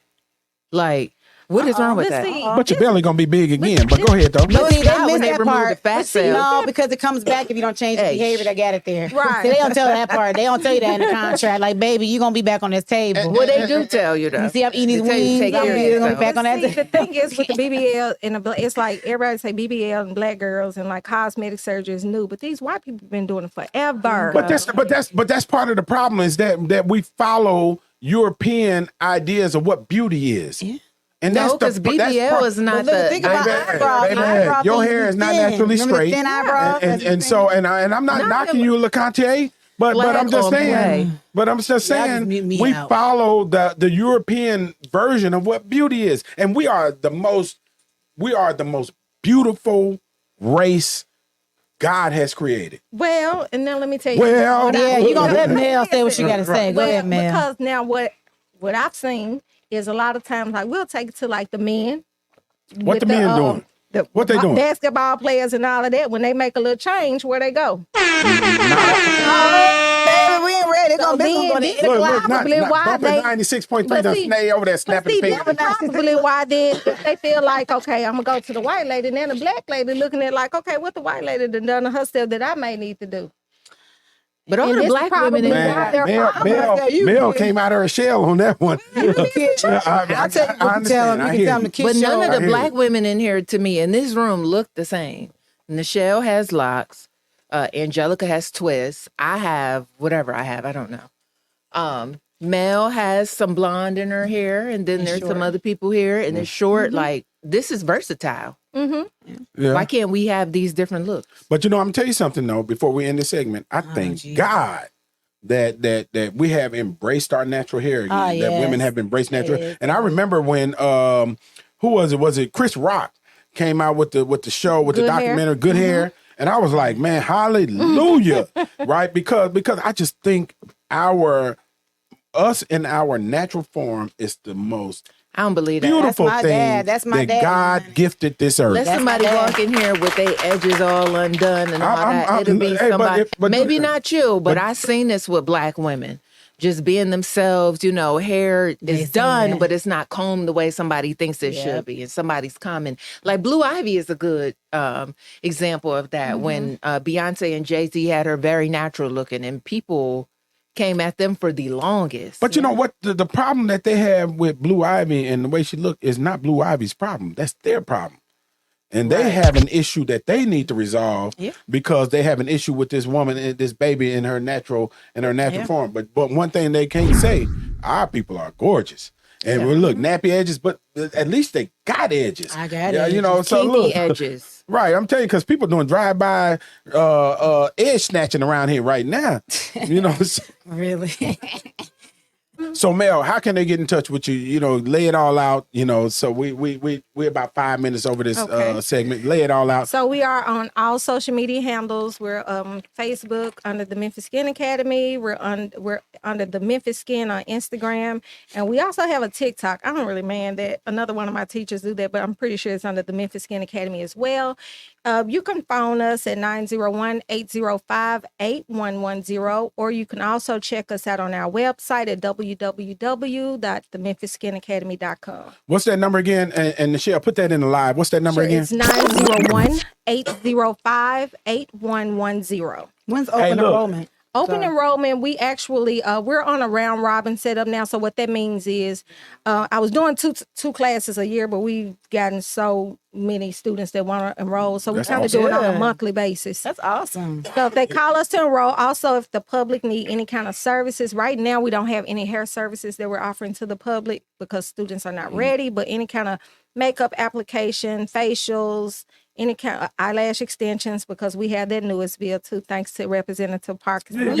Like, what is wrong with that? But your belly gonna be big again. But go ahead though. No, see, they miss when they that remove part. the fat cells. No, because it comes back if you don't change the behavior that got it there. Right. See, they don't tell that part. They don't tell you that in the contract. Like, baby, you're gonna be back on this table. Well, they do tell you that. You see, I'm eating these They tell you to wings. take care of You're gonna be yourself. back on that See, the table. thing is with the BBL and it's like everybody say BBL and black girls and like cosmetic surgery is new, but these white people been doing it forever. But that's part of the problem is that we follow European ideas of what beauty is. Yeah. And no, because BBL is not the. Think about eyebrows. Your hair is not naturally straight. Thin eyebrows. And I'm not knocking you, LeContier. But I'm just saying. But I'm just saying we follow the European version of what beauty is, and we are the most beautiful race God has created. Well, and now let me tell you. Well, you gonna let Mel say what she got to say. Go ahead, Mel. Because now what I've seen is a lot of times like we'll take it to like the men. What the men doing? What they doing? Basketball players and all of that. When they make a little change, where they go? Baby, we ain't ready. It's gonna be probably why they 96.3 done stay over there snapping fingers. Probably why they feel like, okay, I'm gonna go to the white lady, and then the black lady looking at like, okay, what the white lady done to herself that I may need to do. But all the black women in Mel came out of her shell on that one. I'll tell you, but none of the black women in here to me in this room look the same. Nichelle has locks. Angelica has twists. I have whatever I have. I don't know. Mel has some blonde in her hair, and then there's some other people here, and it's short. Like, this is versatile. Yeah. Why can't we have these different looks? But I'm gonna tell you something though. Before we end the segment, I thank God that we have embraced our natural hair again. That women have embraced natural hair. And I remember when who was it? Was it Chris Rock came out with the show with the documentary Good Hair? And I was like, man, hallelujah, right? Because I just think us in our natural form is the most. I don't believe that. Beautiful thing That's my that God gifted this earth. Let somebody walk in here with their edges all undone and all that. It'll be somebody. Maybe not you, but I seen this with black women. Just being themselves, hair is done, but it's not combed the way somebody thinks it should be. And somebody's coming. Like Blue Ivy is a good example of that. When Beyonce and Jay-Z had her very natural looking, and people came at them for the longest. But you know what? The problem that they have with Blue Ivy and the way she looked is not Blue Ivy's problem. That's their problem. And they have an issue that they need to resolve because they have an issue with this woman, this baby in her natural form. But one thing they can't say, our people are gorgeous. And we look, nappy edges, but at least they got edges. I got edges. So look. Edges. Right, I'm telling you, because people doing drive-by edge snatching around here right now. Really? So Mel, how can they get in touch with you? Lay it all out. So we're about 5 minutes over this segment. Lay it all out. So we are on all social media handles. We're Facebook under the Memphis Skin Academy. We're under the Memphis Skin on Instagram, and we also have a TikTok. I don't really man that. Another one of my teachers do that, but I'm pretty sure it's under the Memphis Skin Academy as well. You can phone us at 901-805-8110, or you can also check us out on our website at www.thememphisskinacademy.com. What's that number again? And Nichelle, put that in the live. What's that number again? It's 901-805-8110. When's open enrollment? Open enrollment, we actually, we're on a round robin setup now. So what that means is I was doing two classes a year, but we've gotten so many students that want to enroll. So we're kind of doing it on a monthly basis. That's awesome. So if they call us to enroll, also if the public need any kind of services, right now we don't have any hair services that we're offering to the public because students are not ready, but any kind of makeup application, facials, any kind of eyelash extensions, because we have that newest bill too, thanks to Representative Parkinson. Okay.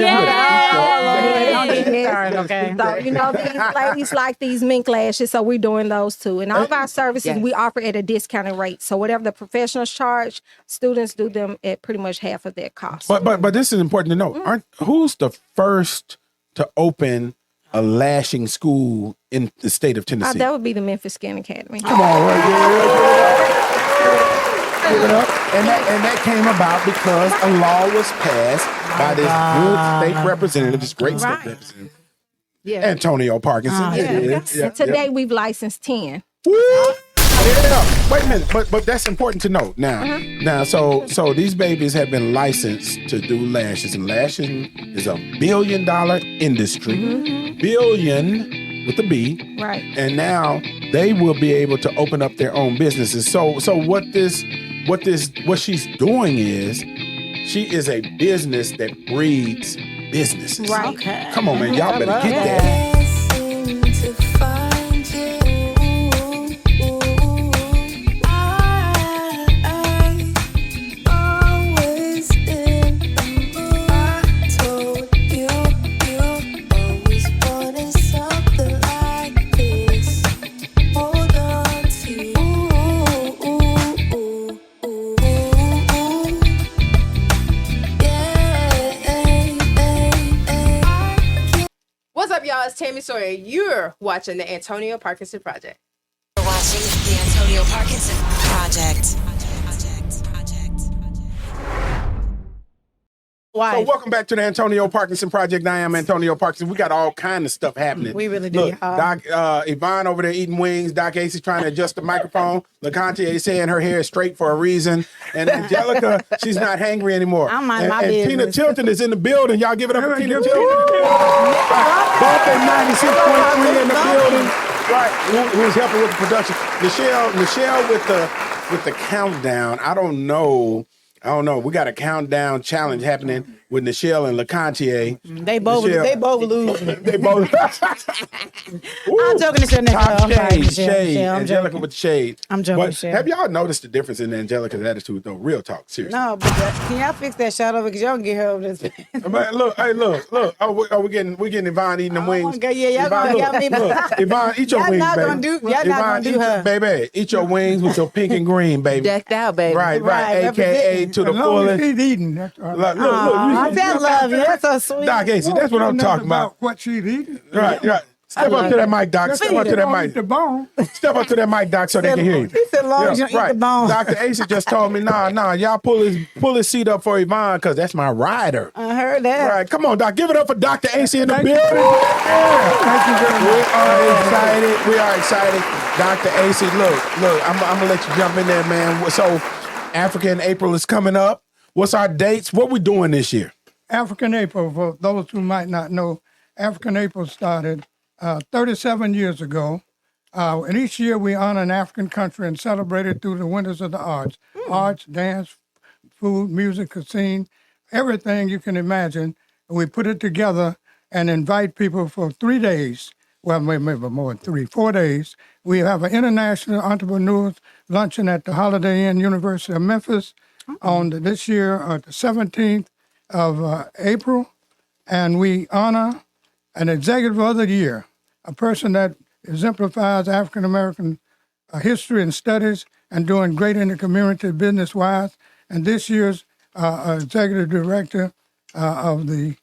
So, these ladies like these mink lashes, so we're doing those too. And all of our services we offer at a discounted rate. So whatever the professionals charge, students do them at pretty much half of their cost. But this is important to know. Who's the first to open a lashing school in the state of Tennessee? That would be the Memphis Skin Academy. Come on, right? And that came about because a law was passed by this good state representative, this great state representative, Antonio Parkinson. And today we've licensed 10. Woo! Yeah. Wait a minute, but that's important to note. Now, so these babies have been licensed to do lashes, and lashing is $1 billion industry. Billion with a B. Right. And now they will be able to open up their own businesses. So what she's doing is she is a business that breeds businesses. Right. Okay. Come on, man. Y'all better get that. y'all. It's Tammy Sawyer. You're watching the Antonio Parkinson Project. You're watching the Antonio Parkinson Project. So welcome back to the Antonio Parkinson Project. I am Antonio Parkinson. We got all kind of stuff happening. We really do. Look, Doc, Yvonne over there eating wings. Doc Ace is trying to adjust the microphone. LaContia is saying her hair is straight for a reason. And Angelica, she's not hangry anymore. I'm my and business. Tina Tilton is in the building. Y'all give it up for Tina Tilton. Bumper 96.3 in the building. Right, who's helping with the production. Michelle with the countdown. I don't know. We got a countdown challenge happening with Nichelle and LaContier. They both lose. they both. I'm joking, Nichelle. Top I'm shade. I'm Angelica joking. with the shade. I'm joking, But Nichelle. have y'all noticed the difference in Angelica's attitude, though? Real talk, seriously. No, but can y'all fix that shot over? Because y'all can get her over this. Man, look. Oh, we getting Yvonne eating them wings. Okay, yeah, y'all Yvonne, eat your y'all wings, not baby. gonna do. Y'all not gonna do her. Baby, eat your wings with your pink and green, baby. Decked out, baby. Right. Right, AKA to the As long as fullest. she's eating, that's all right. Look. I said love you. That's so sweet. Doc Ace, that's what I'm talking about. What she's eating. Right. Step up to that mic, Doc. Step up to that Don't mic. eat the bone. Step up to that mic, Doc, so they can hear you. He said, long as you don't eat the bone. Dr. Ace just told me, nah, y'all pull his seat up for Yvonne, because that's my rider. I heard that. Right, come on, Doc. Give it up for Dr. Ace in the building. Thank you very much. We are excited. Dr. Ace, look, I'm going to let you jump in there, man. So, African April is coming up. What's our dates? What we doing this year? African April, for those who might not know, African April started 37 years ago. And each year we honor an African country and celebrate it through the windows of the arts. Arts, dance, food, music, cuisine, everything you can imagine. We put it together and invite people for 3 days. Well, maybe more than 4 days. We have an international entrepreneurs luncheon at the Holiday Inn University of Memphis on this year, the 17th of April. And we honor an executive of the year, a person that exemplifies African-American history and studies and doing great in the community business-wise. And this year's executive director of the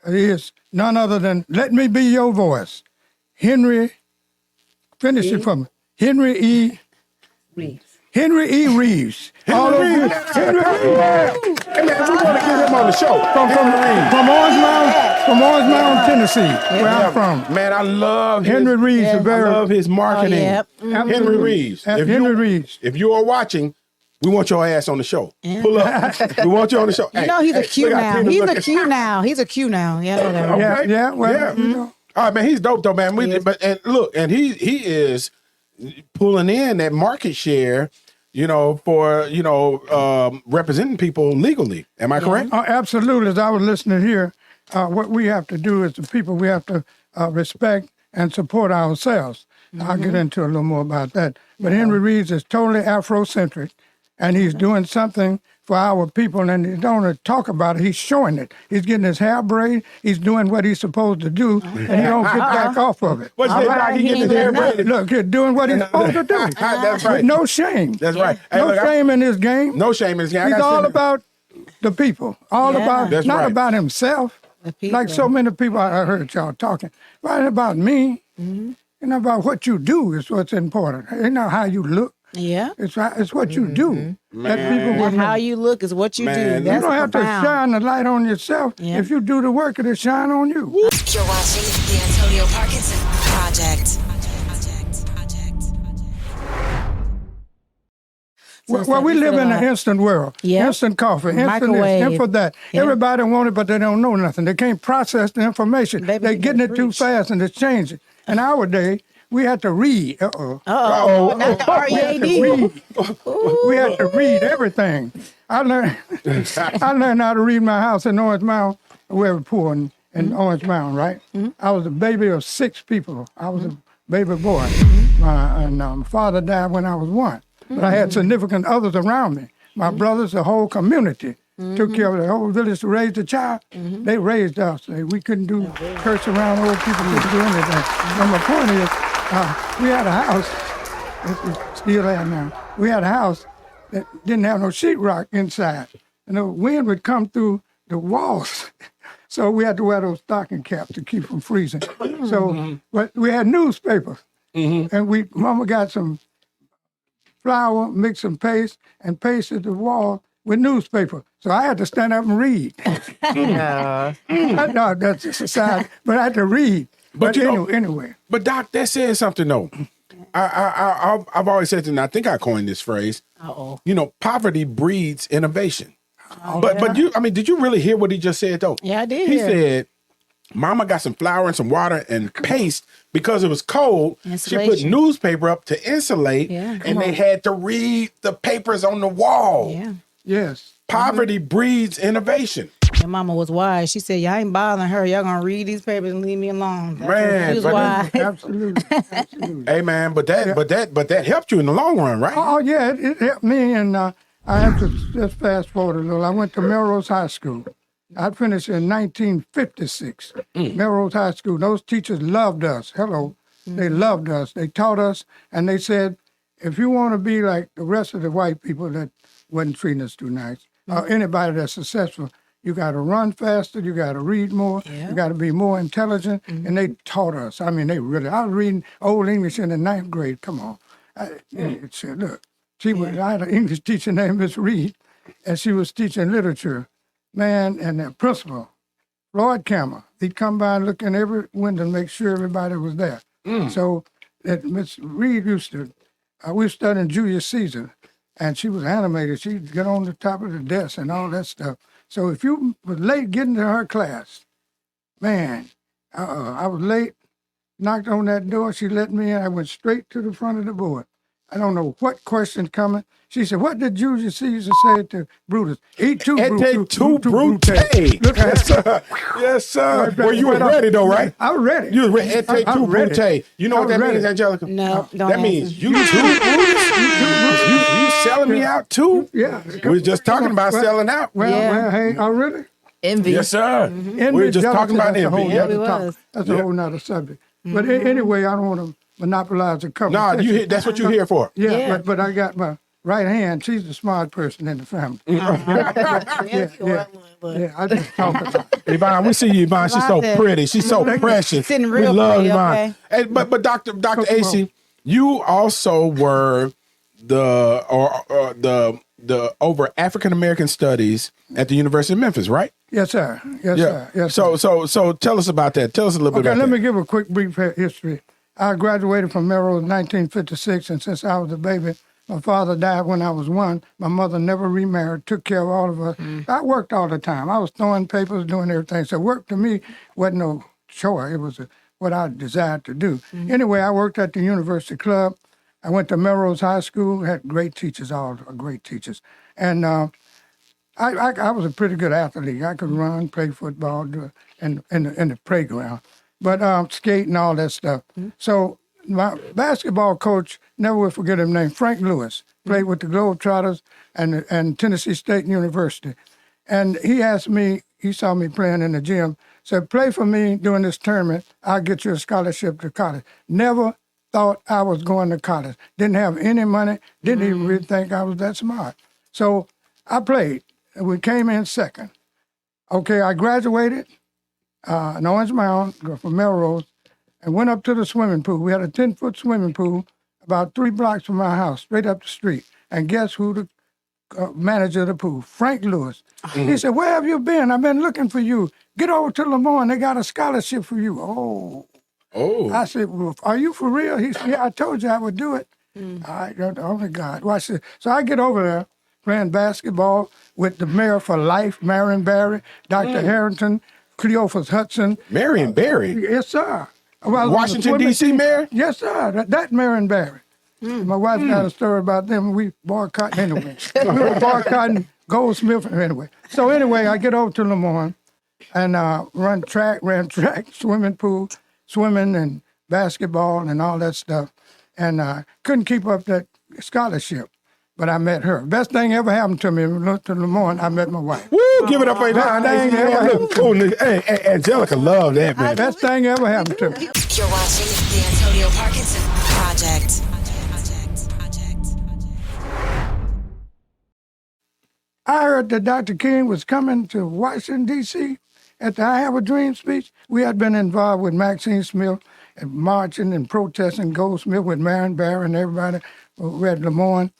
is none other than, let me be your voice, Henry, finish it for me, Henry E. Reeves. Henry E. Reeves. Henry Reeves. Hey, man, we want to get him on the show. From Orange Mound, Tennessee, where I'm from. Man, I love Henry Reeves. I love his marketing. yep. Henry Reeves. Henry Reeves. If you are watching, we want your ass on the show. Pull up. We want you on the show. You know he's a Q now. He's a Q now. He's a Q now. Yeah, whatever. Okay. Well, you know. All right, man, he's dope though, man. And he is pulling in that market share, for representing people legally. Am I correct? Oh, absolutely. As I was listening here, what we have to do as the people, we have to respect and support ourselves. I'll get into a little more about that. But Henry Reeves is totally Afrocentric, and he's doing something for our people, and he don't want to talk about it. He's showing it. He's getting his hair braided. He's doing what he's supposed to do, and he don't get back off of it. What's that, Doc? He getting his hair braided. Look, he's doing what he's supposed to do. That's right. With no shame. That's right. Hey, No shame in his game. No shame in his game. He's all about the people. All about, That's not right. about himself. Like so many people I heard y'all talking. Right about me. And about what you do is what's important. It's not how you look. Yeah. It's what you do. That people will And how know. you look is what you do. Man, You That's don't have to profound. shine the light on yourself. Yeah. If you do the work, it'll shine on you. You're watching the Antonio Parkinson Project. Well, we live in an instant world. Yep. Instant coffee, instant this, Microwave. instant that. Yep. Everybody want it, but they don't know nothing. They can't process the information. Baby, They're you getting better it too preach. fast and it's changing. In our day, we had to read. Not the R-E-A-D. We had to read everything. I learned how to read my house in Orange Mound. We were poor in Orange Mound, right? I was a baby of 6 people. I was a baby boy. My father died when I was 1. But I had significant others around me. My brothers, the whole community, took care of the whole village to raise the child. They raised us. We couldn't do curse around old people, couldn't do anything. And my point is, we had a house, it's still there now. We had a house that didn't have no sheetrock inside. And the wind would come through the walls. So we had to wear those stocking caps to keep from freezing. So, but we had newspapers. And Mama got some flour, mixed some paste, and pasted the wall with newspaper. So I had to stand up and read. No, that's just a side, but I had to read. But anyway. But Doc, that says something though. I've always said, and I think I coined this phrase. Poverty breeds innovation. But you, I mean, did you really hear what he just said though? Yeah, I did. He said, Mama got some flour and some water and paste because it was cold. Insulation. She put newspaper up to insulate, and they had to read the papers on the wall. Yeah. Yes. Poverty breeds innovation. Your mama was wise. She said, y'all ain't bothering her. Y'all gonna read these papers and leave me alone. Man, she was wise. Absolutely. Hey man, but that helped you in the long run, right? Oh yeah, it helped me, and I have to just fast forward a little. I went to Melrose High School. I finished in 1956. Melrose High School. Those teachers loved us. They loved us. They taught us, and they said, if you want to be like the rest of the white people that wasn't treating us too nice, or anybody that's successful, you got to run faster, you got to read more, you got to be more intelligent, and they taught us. I mean, I was reading Old English in the 9th grade. Come on. It said, look, I had an English teacher named Miss Reed, and she was teaching literature. Man, and the principal, Floyd Campbell, he'd come by and look in every window and make sure everybody was there. So that Miss Reed used to, we were studying Julius Caesar, and she was animated. She'd get on the top of the desk and all that stuff. So if you was late getting to her class, man, I was late, knocked on that door, she let me in, I went straight to the front of the board. I don't know what question coming. She said, what did Julius Caesar say to Brutus? Eat two Brute. Yes, sir. Yes, sir. Well, you were ready, though, right? I was ready. You was ready. Et te tu Brute. You know what that means, Angelica? No, don't That means you two Brutus? You selling me out, too? Yeah. We're just talking about selling out. Well, hey, already? Envy. Yes, sir. Envy, We're just talking about envy. That's a whole nother subject. But anyway, I don't want to monopolize the conversation. No, that's what you're here for. Yeah. But I got my right hand. She's the smart person in the family. I just talk about it. Yvonne, we see you, Yvonne. She's so pretty. She's so precious. Sitting We real love pretty, Yvonne. okay? Hey, but Dr. AC, you also were the over African American studies at the University of Memphis, right? Yes, sir. Yes, sir. So tell us about that. Tell us a little bit about that. Let me give a quick brief history. I graduated from Melrose in 1956, and since I was a baby, my father died when I was 1. My mother never remarried, took care of all of us. I worked all the time. I was throwing papers, doing everything. So work to me wasn't no chore. It was what I desired to do. Anyway, I worked at the University Club. I went to Melrose High School, had great teachers, all great teachers. And I was a pretty good athlete. I could run, play football, in the playground, but skate and all that stuff. So my basketball coach, never will forget him, named Frank Lewis, played with the Globetrotters and Tennessee State University. And he asked me, he saw me playing in the gym, said, play for me during this tournament, I'll get you a scholarship to college. Never thought I was going to college. Didn't have any money, didn't even really think I was that smart. So I played, and we came in second. Okay, I graduated in Orange Mound from Melrose and went up to the swimming pool. We had a 10-foot swimming pool about 3 blocks from my house, straight up the street. And guess who the manager of the pool? Frank Lewis. He said, where have you been? I've been looking for you. Get over to Lemoyne. They got a scholarship for you. Oh. I said, well, are you for real? He said, yeah, I told you I would do it. Oh, my God. Well, I said, so I get over there playing basketball with the mayor for life, Marion Barry, Dr. Harrington, Cleophas Hudson. Marion Barry? Yes, sir. Well, Washington, D.C. mayor? Yes, sir. That Marion Barry. My wife got a story about them. We boycotted anyway. We were boycotting Goldsmith anyway. So anyway, I get over to Lemoyne and ran track, swimming pool, swimming and basketball and all that stuff. And couldn't keep up that scholarship. But I met her. Best thing ever happened to me, when I went to Lemoyne, I met my wife. Woo, give it up for Yvonne. Hey, Angelica loved that, man. Best thing ever happened to me. You're watching the Antonio Parkinson Project. I heard that Dr. King was coming to Washington, D.C., at the I Have a Dream speech, we had been involved with Maxine Smith and marching and protesting Goldsmith with Marion Barber and everybody who had Lemoyne.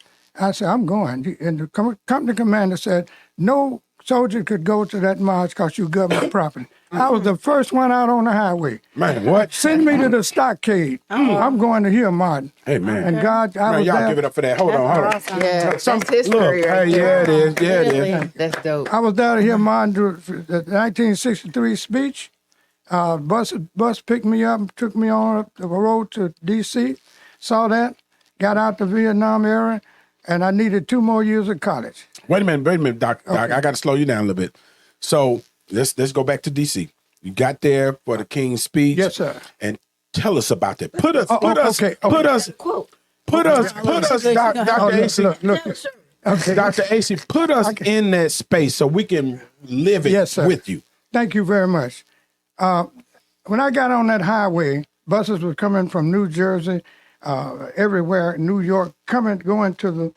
I said, I'm going. And the company commander said, no soldier could go to that march because you government property. I was the first one out on the highway. Man, what? Send me to the stockade. I'm going to hear Martin. Hey, man. And God, I Man, was y'all there. give it up for that. Hold on. Awesome. Yeah, that's history. Look, Right hey, yeah, there. it is. Yeah, it is. That's dope. I was there to hear Martin do the 1963 speech. Bus picked me up, took me on up the road to D.C., saw that, got out the Vietnam era, and I needed 2 more years of college. Wait a minute, Doc. Okay. I got to slow you down a little bit. So let's go back to D.C. You got there for the King's speech. Yes, sir. And tell us about that. Put us, Dr. AC. Look. Okay. Dr. AC, put us in that space so we can live it with you. Thank you very much. When I got on that highway, buses were coming from New Jersey, everywhere, New York, going to the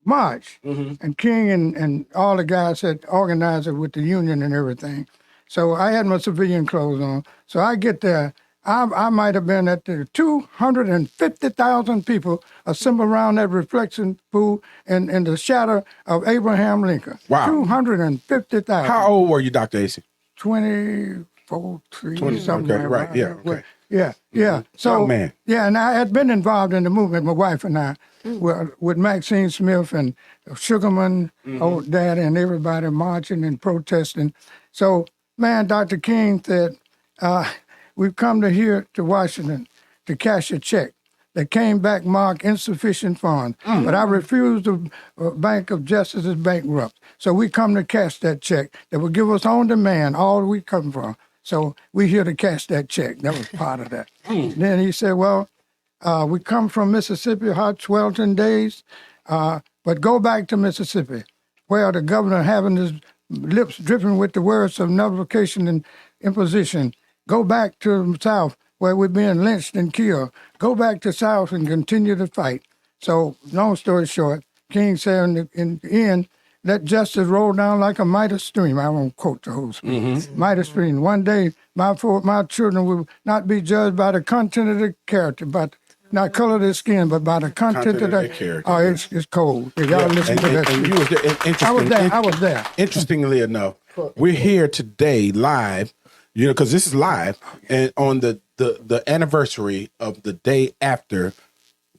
march. And King and all the guys had organized it with the union and everything. So I had my civilian clothes on. So I get there. I might have been at the 250,000 people assembled around that reflection pool in the shadow of Abraham Lincoln. Wow. 250,000. How old were you, Dr. AC? 24, 3, something okay, like right, that. yeah, okay. Yeah. So, man. Yeah, and I had been involved in the movement, my wife and I, with Maxine Smith and Sugarman, old daddy, and everybody marching and protesting. So, man, Dr. King said, we've come to Washington to cash a check. They came back marked insufficient funds, but I refused the Bank of Justice is bankrupt. So we come to cash that check that will give us on demand all we come from. So we here to cash that check. That was part of that. Then he said, well, we come from Mississippi, hot sweltering days, but go back to Mississippi, where the governor having his lips dripping with the words of nullification and imposition. Go back to the South, where we're being lynched and killed. Go back to South and continue to fight. So, long story short, King said in the end, let justice roll down like a mighty stream. I won't quote the whole speech. Mighty stream. One day, my children will not be judged by the content of their character, but not color of their skin, but by the content of their character. Oh, it's cold. Y'all listen to that. And you was there. I was there. Interestingly enough, we're here today live, because this is live, and on the anniversary of the day after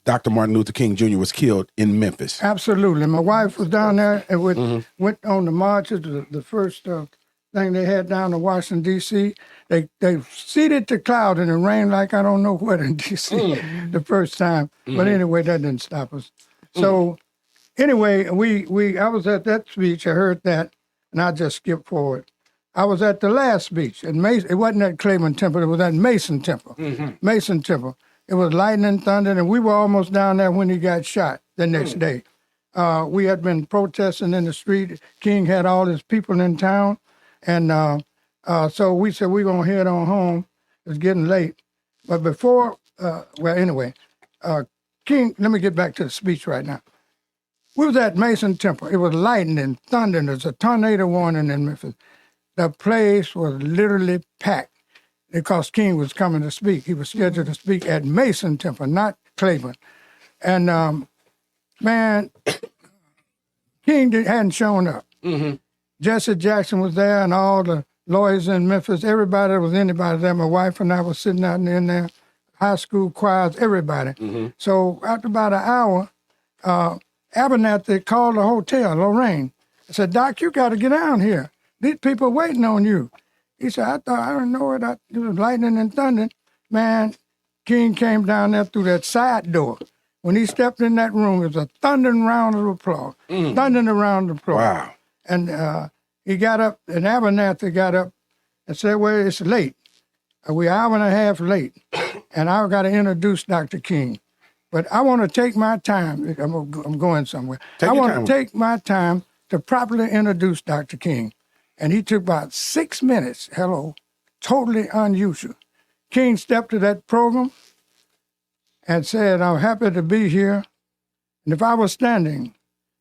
Dr. Martin Luther King Jr. was killed in Memphis. Absolutely. My wife was down there and went on the marches, the first thing they had down in Washington, D.C. They seeded the cloud and it rained like I don't know what in D.C. the first time. But anyway, that didn't stop us. So anyway, I was at that speech. I heard that, and I just skipped forward. I was at the last speech at Mason. It wasn't at Claiborne Temple. It was at Mason Temple. Mason Temple. It was lightning, thunder, and we were almost down there when he got shot the next day. We had been protesting in the street. King had all his people in town. And so we said, we're going to head on home. It's getting late. But before, King, let me get back to the speech right now. We was at Mason Temple. It was lightning, thunder. There's a tornado warning in Memphis. The place was literally packed because King was coming to speak. He was scheduled to speak at Mason Temple, not Claiborne. And, man, King hadn't shown up. Jesse Jackson was there and all the lawyers in Memphis, everybody that was anybody there. My wife and I was sitting out in there, high school choirs, everybody. So after about an hour, Abernathy called the hotel, Lorraine. I said, Doc, you got to get down here. These people waiting on you. He said, I thought, I don't know it. It was lightning and thunder. Man, King came down there through that side door. When he stepped in that room, it was a thundering round of applause. Thundering around the applause. Wow. And he got up, and Abernathy got up and said, well, it's late. We're an hour and a half late. And I've got to introduce Dr. King. But I want to take my time. I'm going somewhere. I want to take my time to properly introduce Dr. King. And he took about 6 minutes. Hello. Totally unusual. King stepped to that program and said, I'm happy to be here. And if I was standing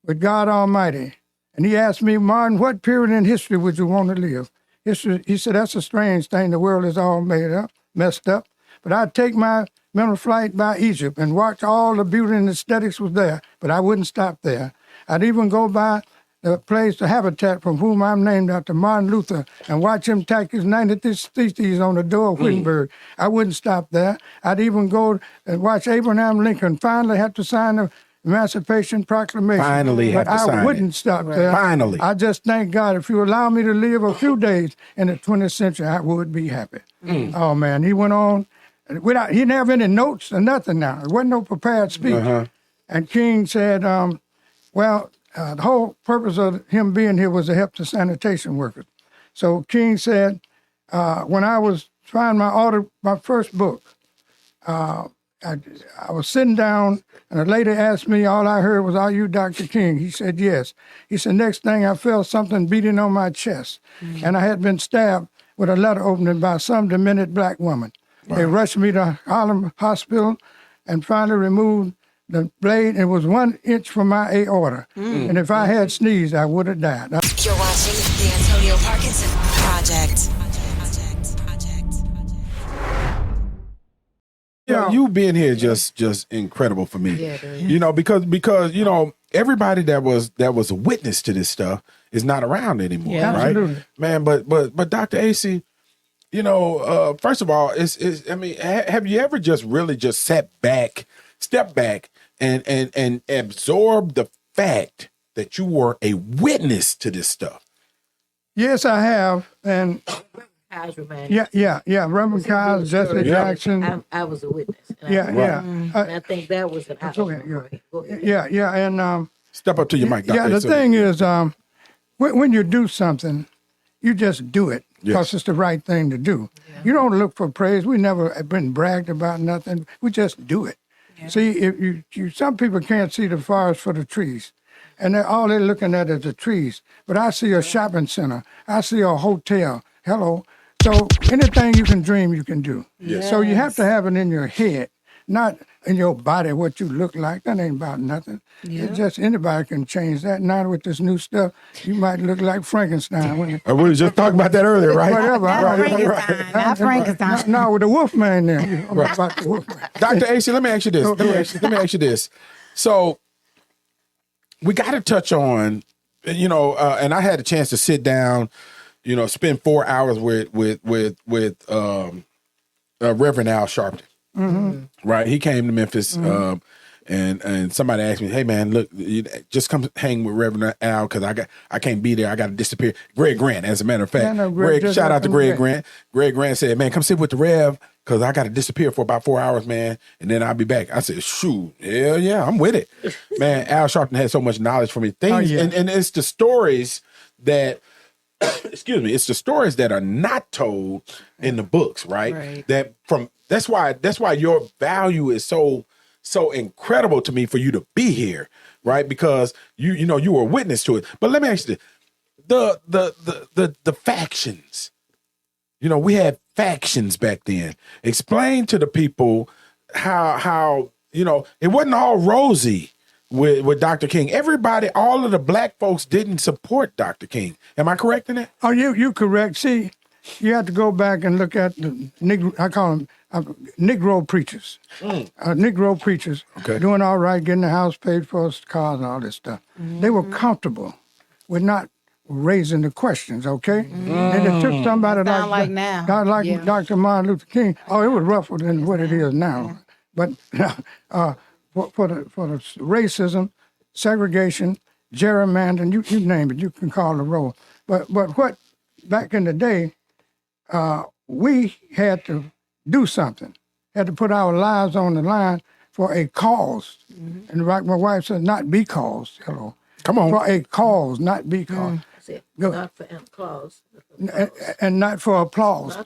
with God Almighty, and he asked me, Martin, what period in history would you want to live? He said, that's a strange thing. The world is all messed up. But I'd take my mental flight by Egypt and watch all the beauty and aesthetics was there, but I wouldn't stop there. I'd even go by the place, the habitat from whom I'm named after, Martin Luther, and watch him tack his 90th theses on the door of Wittenberg. I wouldn't stop there. I'd even go and watch Abraham Lincoln finally have to sign the Emancipation Proclamation. But I wouldn't stop there. Finally. I just thank God, if you allow me to live a few days in the 20th century, I would be happy. Oh, man, he went on. He didn't have any notes or nothing now. There wasn't no prepared speech. And King said, the whole purpose of him being here was to help the sanitation workers. So King said, when I was trying my first book, I was sitting down and a lady asked me, all I heard was, "Are you Dr. King?" He said, "Yes." He said, next thing I felt something beating on my chest. And I had been stabbed with a letter opening by some demented black woman. Wow. They rushed me to Harlem Hospital and finally removed the blade. It was 1 inch from my aorta. And if I had sneezed, I would have died. You're watching the Antonio Parkinson Project. Yeah, you being here just incredible for me. Yeah, because everybody that was a witness to this stuff is not around anymore, right? Absolutely. Man, but Dr. AC, first of all, have you ever just really just step back and absorb the fact that you were a witness to this stuff? Yes, I have. And Reverend Kyle's, Jesse Jackson. I was a witness. And I think that was an okay. And step up to your mic, Dr. Yeah, the thing is, when you do something, you just do it because it's the right thing to do. You don't look for praise. We never have been bragged about nothing. We just do it. See, if some people can't see the forest for the trees, and all they're looking at is the trees. But I see a shopping center. I see a hotel. Hello. So anything you can dream, you can do. Yes. So you have to have it in your head, not in your body, what you look like. That ain't about nothing. It's just anybody can change that. Now with this new stuff, you might look like Frankenstein. We were just talking about that earlier, right? Whatever. Not Frankenstein. No, with the Wolfman there. About the Wolfman. Dr. AC, let me ask you this. Let me ask you this. So we got to touch on, and I had a chance to sit down, spend 4 hours with Reverend Al Sharpton. Right, he came to Memphis, and somebody asked me, "Hey man, look, just come hang with Reverend Al because I can't be there. I got to disappear." Greg Grant, as a matter of fact, shout out to Greg Grant. Greg Grant said, "Man, come sit with the Rev because I got to disappear for about 4 hours, man, and then I'll be back." I said, "Shoot, hell yeah, I'm with it." Man, Al Sharpton had so much knowledge for me. Things, and it's the stories that. Excuse me, it's the stories that are not told in the books, right? That's why your value is so incredible to me for you to be here, right? Because you were a witness to it. But let me ask you this. The factions. We had factions back then. Explain to the people how it wasn't all rosy with Dr. King. Everybody, all of the black folks didn't support Dr. King. Am I correct in that? Oh, you correct. See, you have to go back and look at the I call them Negro preachers. Negro preachers doing all right, getting the house paid for, cars and all this stuff. They were comfortable with not raising the questions, okay? And it took somebody like Dr. Martin Luther King. Oh, it was rougher than what it is now. But for the racism, segregation, gerrymandering, you name it, you can call the roll. But what back in the day, we had to do something, had to put our lives on the line for a cause. And like my wife said, not because. Hello. Come on. For a cause, not because. Not for applause. And not for applause.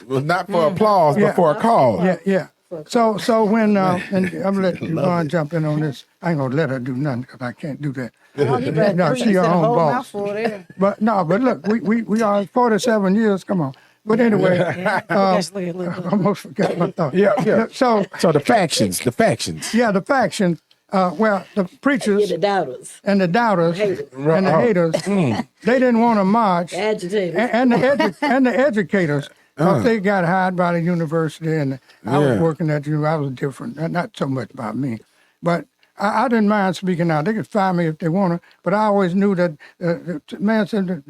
Not for applause, but for a cause. Yeah. So when and I'm gonna let Yvonne jump in on this. I ain't gonna let her do nothing because I can't do that. No, she her own boss. But look, we are 47 years. Come on. But anyway, almost forgot my thought. Yeah. So the factions. Yeah, the factions. Well, the preachers the doubters and the doubters and the haters, they didn't want to march. agitators. And the educators, because they got hired by the university, and I was working at the university. I was different, not so much about me, but I didn't mind speaking out. They could fire me if they wanted, but I always knew that the man said,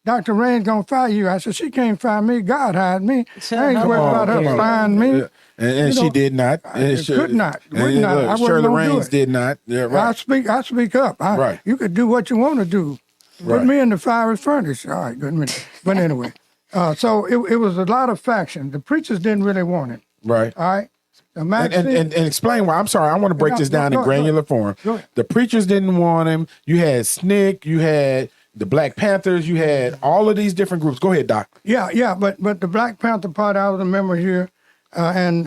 Dr. Rain's going to fire you. I said, she can't fire me. God hired me. I ain't worried about her firing me. And she did not. Could not. Would And not. I wasn't Shirley gonna do Raines it. did not. Yeah, right. I speak up. Right. You could do what you want to do. Put me in the fiery furnace. All right, good minute. But anyway, so it was a lot of faction. The preachers didn't really want it. Right. All right. And explain why. I'm sorry. I want to break this down in granular form. The preachers didn't want him. You had SNCC. You had the Black Panthers. You had all of these different groups. Go ahead, Doc. Yeah. But the Black Panther part, I was a member here, and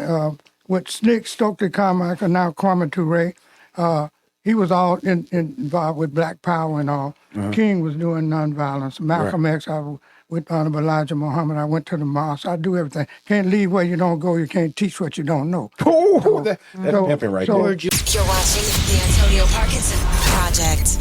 with SNCC, Stokely Carmichael, now Kwame Ture, he was all involved with Black Power and all. King was doing nonviolence. Malcolm X, I was with Honorable Elijah Muhammad. I went to the mosque. I do everything. Can't leave where you don't go. You can't teach what you don't know. That's pimping right there. You're watching the Antonio Parkinson Project.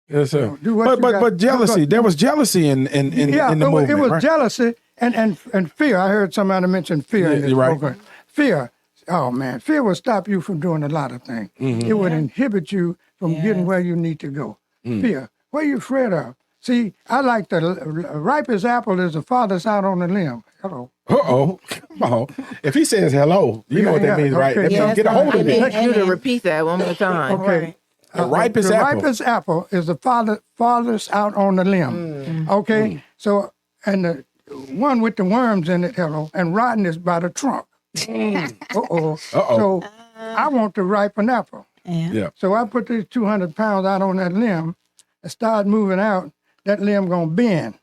Yes, sir. But jealousy. There was jealousy in the movement. It was right? jealousy and fear. I heard somebody mention fear in this program. Fear. Oh man, fear will stop you from doing a lot of things. It would inhibit you from getting where you need to go. Fear. What are you afraid of? See, I like the ripest apple is the farthest out on the limb. Hello. Come on. If he says hello, you know what that means, right? Okay. Get a hold of I it. need you to repeat that one more time. Okay. The ripest apple. ripest apple is the farthest out on the limb. Okay. So, and the one with the worms in it, and rotten is by the trunk. So I want the ripened apple. Yeah. So I put these 200 pounds out on that limb and start moving out. That limb gonna bend.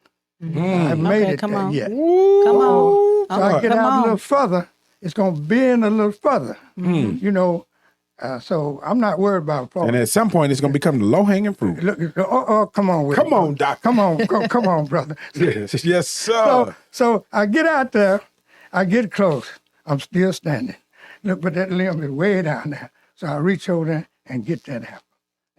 I haven't made it come there on. yet. Come on. So I get out a little further. It's gonna bend a little further. You know. So I'm not worried about falling. And at some point, it's gonna become the low hanging fruit. Look, come on with it. Come on, Doc. Come on, brother. Yes, sir. So I get out there. I get close. I'm still standing. Look, but that limb is way down there. So I reach over there and get that apple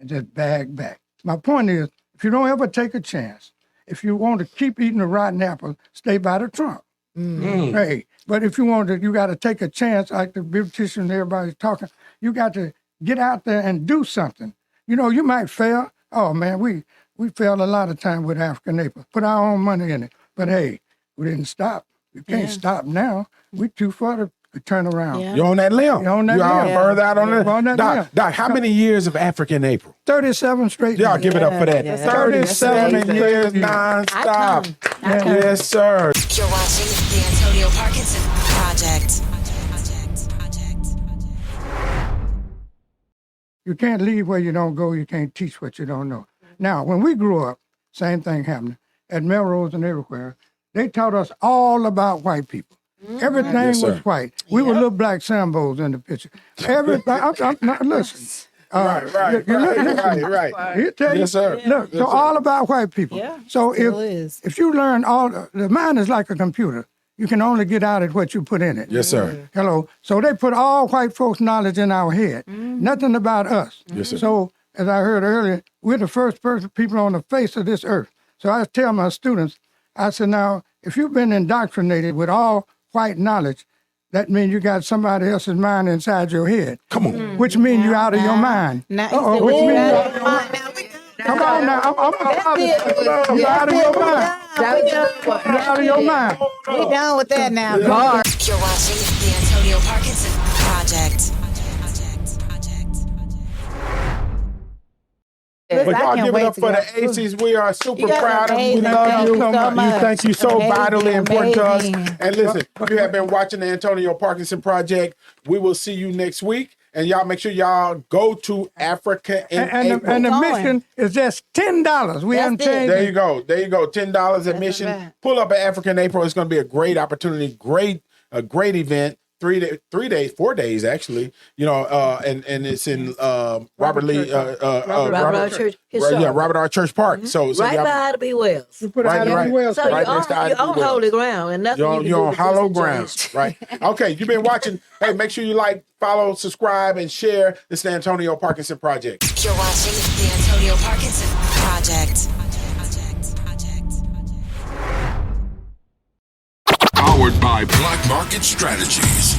and just bag back. My point is, if you don't ever take a chance, if you want to keep eating a rotten apple, stay by the trunk. Hey, but if you want to, you got to take a chance, like the beautician and everybody's talking. You got to get out there and do something. You know, you might fail. Oh man, we failed a lot of time with African April. Put our own money in it. But hey, we didn't stop. You can't stop now. We too far to turn around. Yeah. You're on that limb. You're on that limb. Further out on that limb. Doc, how many years of African April? 37 straight. Y'all give it up for that. 37 years non-stop. Yes, sir. You're watching the Antonio Parkinson Project. You can't leave where you don't go. You can't teach what you don't know. Now, when we grew up, same thing happened at Melrose and everywhere. They taught us all about white people. Everything was white. We were little black Sambos in the picture. Everything. Listen. Right. Yes, sir. Look, so all about white people. Yeah, so if you learn the mind is like a computer. You can only get out at what you put in it. Yes, sir. Hello. So they put all white folks' knowledge in our head. Nothing about us. Yes, sir. So as I heard earlier, we're the first people on the face of this earth. So I tell my students, I said, now, if you've been indoctrinated with all white knowledge, that means you got somebody else's mind inside your head. Come on. Which means you're out of your mind. Which means come on now. You're out of your mind. You're out of your mind. We done with that now. You're watching the Antonio Parkinson Project. But y'all give it up for the Aces. We are super proud of you. We love you. You thank you so vitally important to us. And listen, you have been watching the Antonio Parkinson Project. We will see you next week. And y'all make sure y'all go to Africa in April. And the mission is just $10. We haven't changed. There you go. $10 admission. Pull up at Africa in April. It's going to be a great opportunity, a great event. 4 days actually. You know, and it's in Robert Lee, Robert Church. Robert R. Church Park. Mm-hmm. So right by Ida B. Wells. You put Ida B. Wells. So right you're next to Ida B. on Wells. holy ground, and nothing You're on hollow ground, right? Okay, you've been watching. Hey, make sure you like, follow, subscribe, and share. This is the Antonio Parkinson Project. You're watching the Antonio Parkinson Project. Powered by Black Market Strategies.